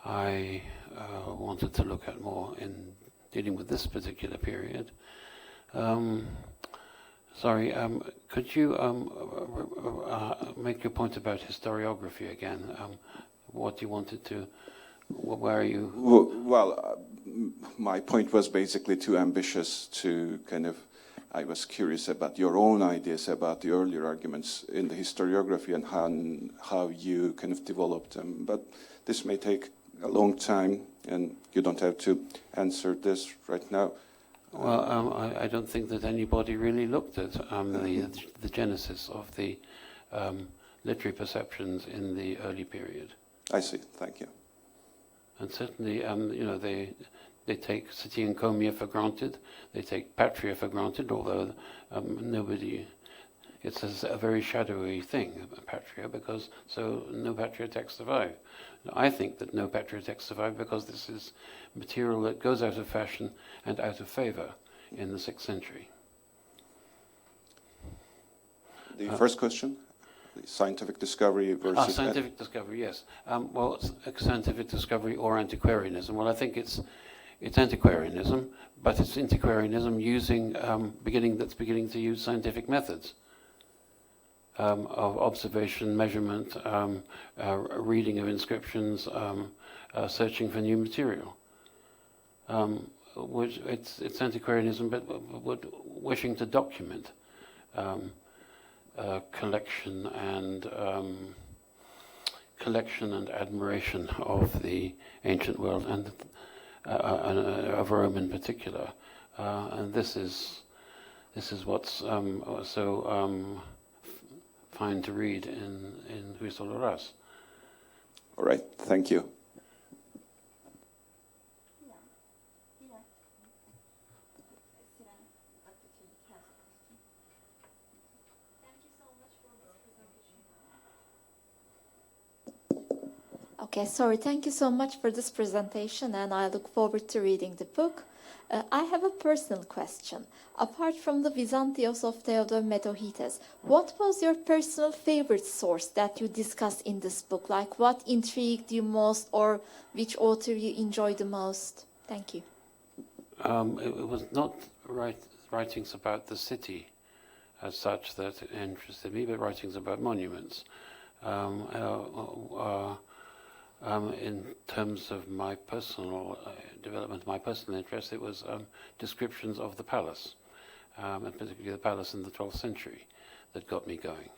I wanted to look at more in dealing with this particular period. Sorry, could you make your point about historiography again? What you wanted to, where are you? Well, my point was basically too ambitious to kind of, I was curious about your own ideas about the earlier arguments in the historiography and how you kind of developed them. But this may take a long time, and you don't have to answer this right now. Well, I don't think that anybody really looked at the genesis of the literary perceptions in the early period. I see. Thank you. And certainly, they take city encomia for granted. They take patria for granted, although nobody. It's a very shadowy thing, patria, because so no patria texts survive. I think that no patria texts survive because this is material that goes out of fashion and out of favor in the 6th century. The first question, the scientific discovery versus... scientific discovery, yes. Well, scientific discovery or antiquarianism. Well, I think it's antiquarianism, but it's antiquarianism using beginning to use scientific methods of observation, measurement, reading of inscriptions, searching for new material. Which it's antiquarianism, but wishing to document collection and admiration of the ancient world and of Rome in particular, and this is what's so fine to read in Huisol Horas. All right, thank you. Okay, sorry, thank you so much for this presentation, and I look forward to reading the book. I have a personal question. Apart from the Byzantios of Theodore Metohites, what was your personal favorite source that you discussed in this book? Like, what intrigued you most, or which author you enjoyed the most? Thank you. It was not writings about the city as such that interested me, but writings about monuments. In terms of my personal development, my personal interest, it was descriptions of the palace, and particularly the palace in the 12th century, that got me going.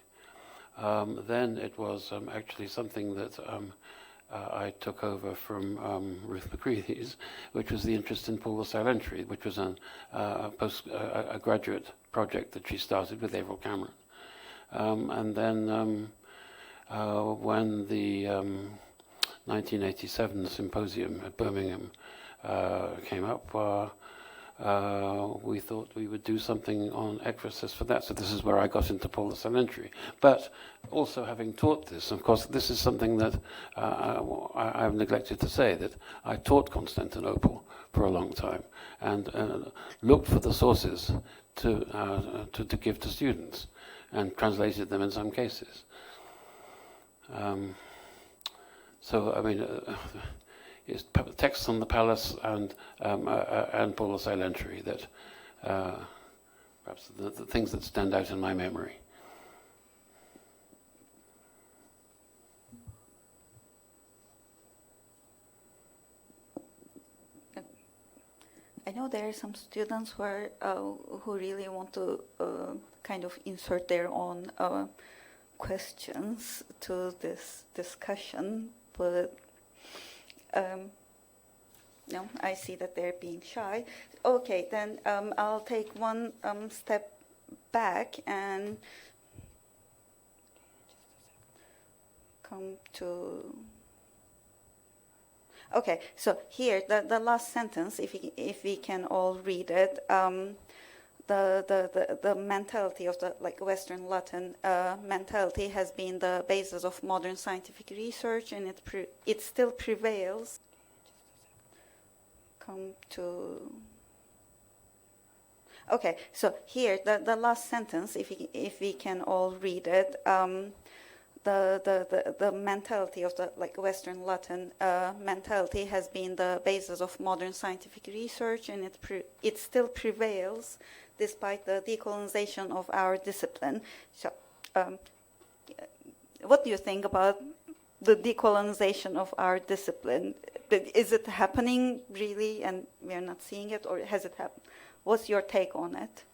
Then it was actually something that I took over from Ruth Macready's, which was the interest in Paul LaSalle entry, which was a graduate project that she started with Averil Cameron. And then when the 1987 symposium at Birmingham came up, we thought we would do something on ekphrasis for that. So this is where I got into Paul LaSalle entry. But also having taught this, of course, this is something that I've neglected to say, that I taught Constantinople for a long time and looked for the sources to give to students and translated them in some cases. So, I mean, is texts on the palace and Paul the Silentiary that perhaps the things that stand out in my memory. I know there are some students who really want to kind of insert their own questions to this discussion, but no, I see that they're being shy. Okay, then I'll take one step back and come to... Okay, so here, the last sentence, if we can all read it, the mentality of the Western Latin mentality has been the basis of modern scientific research, and it still prevails. Come to... Okay, so here, the last sentence, if we can all read it, the mentality of the Western Latin mentality has been the basis of modern scientific research, and it still prevails despite the decolonization of our discipline. So, what do you think about the decolonization of our discipline? Is it happening really, and we are not seeing it, or has it happened? What's your take on it,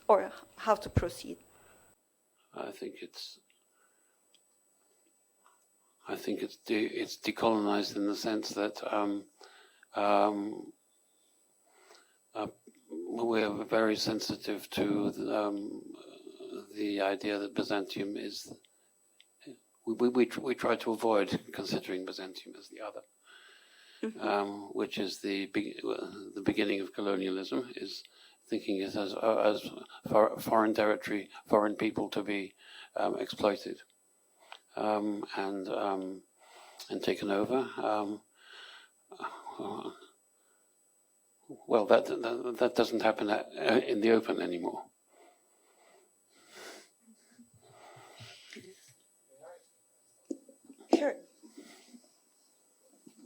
or how to proceed? I think it's decolonized in the sense that we're very sensitive to the idea that Byzantium is. We try to avoid considering Byzantium as the other, which is the beginning of colonialism. Is thinking it as foreign territory, foreign people to be exploited. And taken over. Well, that doesn't happen in the open anymore. Sure.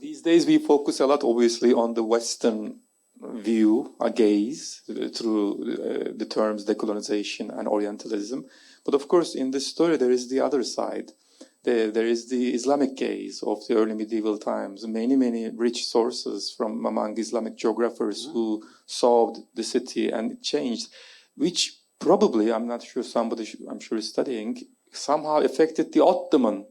These days we focus a lot, obviously, on the Western view, a gaze, through the terms decolonization and Orientalism. But of course, in this story, there is the other side. There is the Islamic gaze of the early medieval times. Many rich sources from among Islamic geographers who saw the city and it changed, which probably, I'm not sure, I'm sure is studying, somehow affected the Ottoman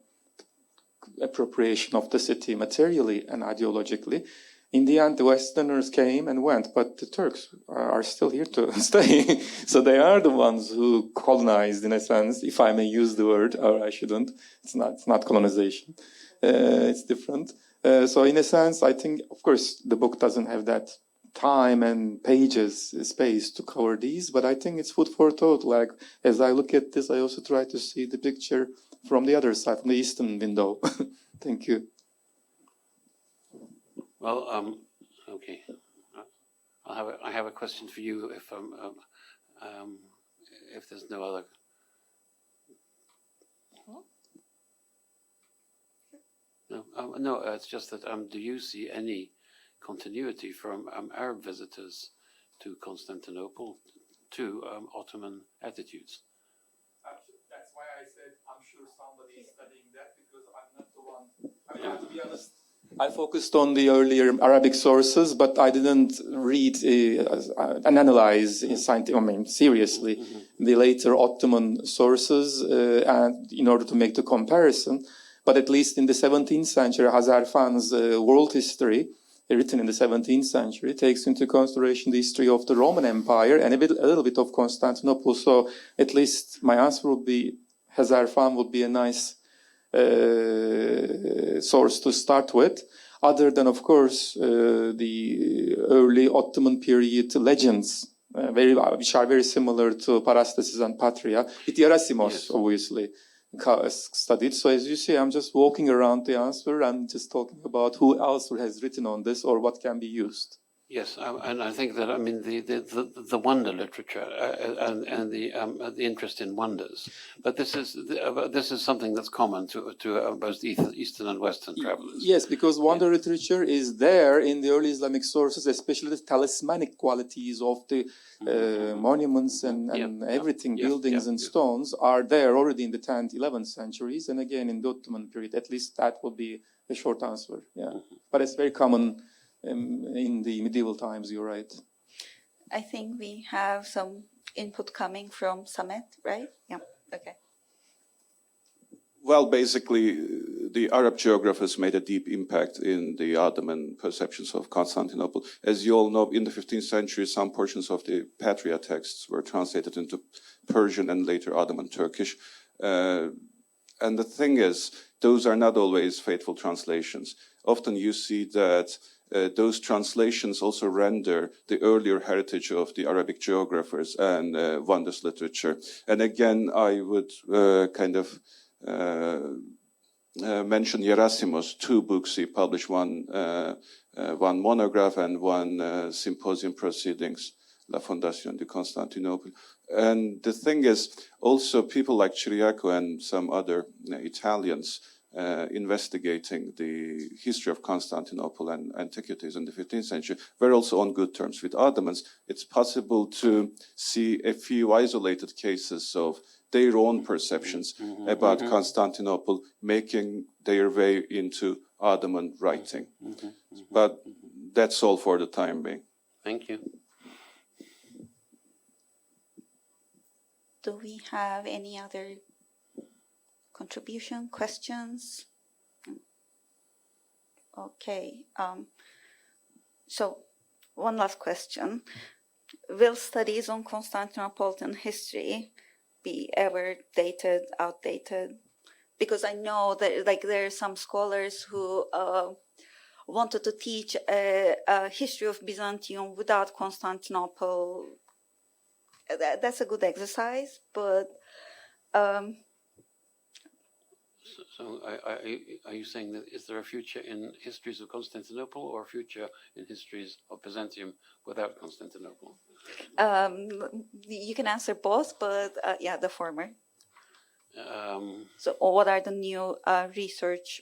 appropriation of the city materially and ideologically. In the end, the Westerners came and went, but the Turks are still here to stay. So they are the ones who colonized, in a sense, if I may use the word, or I shouldn't. It's not colonization. It's different. So in a sense, I think, of course, the book doesn't have that time and pages, space to cover these, but I think it's food for thought. Like, as I look at this, I also try to see the picture from the other side, from the eastern window. Thank you. Well, okay. I have a question for you. If there's no other. No. It's just that. Do you see any continuity from Arab visitors to Constantinople to Ottoman attitudes? That's why I said I'm sure somebody is studying that, because I'm not the one. I mean, to be honest, I focused on the earlier Arabic sources, but I didn't read and analyze seriously the later Ottoman sources and in order to make the comparison. But at least in the 17th century, Hazarfan's world history, written in the 17th century, takes into consideration the history of the Roman Empire and a little bit of Constantinople. So at least my answer would be Hazarfan would be a nice source to start with, other than, of course, the early Ottoman period legends, which are very similar to Parastasis and Patria, with Gerasimos, yes, obviously, studied. So as you see, I'm just walking around the answer and just talking about who else has written on this or what can be used. Yes, and I think that the wonder literature and the interest in wonders, but this is something that's common to both Eastern and Western travelers. Yes, because wonder literature is there in the early Islamic sources, especially the talismanic qualities of the monuments and everything, buildings and stones are there already in the 10th, 11th centuries, and again in the Ottoman period. At least that would be a short answer. Yeah, but it's very common. In the medieval times, you're right. I think we have some input coming from Samet, right? Yeah, okay. Well, basically, the Arab geographers made a deep impact in the Ottoman perceptions of Constantinople. As you all know, in the 15th century, some portions of the Patria texts were translated into Persian and later Ottoman Turkish. And the thing is, those are not always faithful translations. Often you see that those translations also render the earlier heritage of the Arabic geographers and wonders literature. And again, I would mention Gerasimos, 2 books he published, one monograph and one symposium proceedings, La Fondación de Constantinople. And the thing is, also people like Ciriaco and some other Italians investigating the history of Constantinople and antiquities in the 15th century were also on good terms with Ottomans. It's possible to see a few isolated cases of their own perceptions about Constantinople making their way into Ottoman writing. But that's all for the time being. Thank you. Do we have any other contribution, questions? Okay. So one last question. Will studies on Constantinopolitan history be ever dated, outdated? Because I know that there are some scholars who wanted to teach a history of Byzantium without Constantinople. That's a good exercise, but So are you saying that is there a future in histories of Constantinople or a future in histories of Byzantium without Constantinople? you can answer both, but yeah, the former. So what are the new research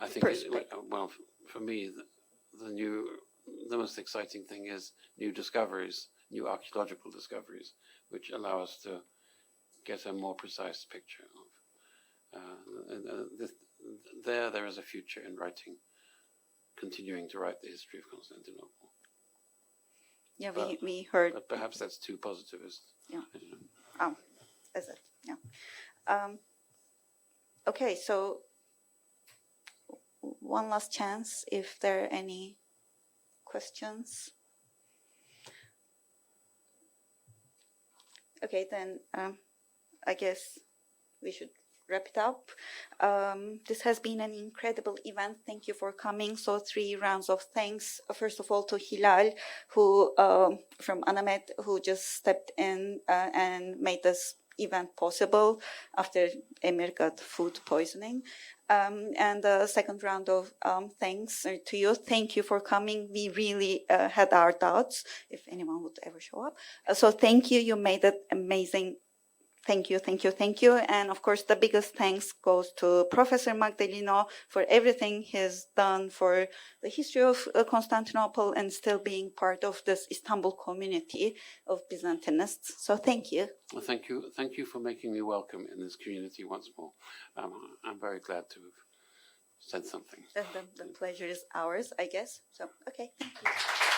I think, well, for me, the most exciting thing is new discoveries, new archaeological discoveries, which allow us to get a more precise picture of. There is a future in writing, continuing to write the history of Constantinople. Yeah, we heard. But perhaps that's too positivist. Yeah. Is it? Yeah. Okay, so one last chance if there are any questions. Okay, then I guess we should wrap it up. This has been an incredible event. Thank you for coming. So 3 rounds of thanks. First of all, to Hilal, who from Anamet, who just stepped in and made this event possible after Emir got food poisoning. And the second round of thanks to you. Thank you for coming. We really had our doubts if anyone would ever show up. So thank you. You made it amazing. Thank you, thank you, thank you. And of course, the biggest thanks goes to Professor Magdalino for everything he's done for the history of Constantinople and still being part of this Istanbul community of Byzantinists. So thank you. Well, thank you for making me welcome in this community once more. I'm very glad to have said something. The pleasure is ours, I guess. So, okay, thank you.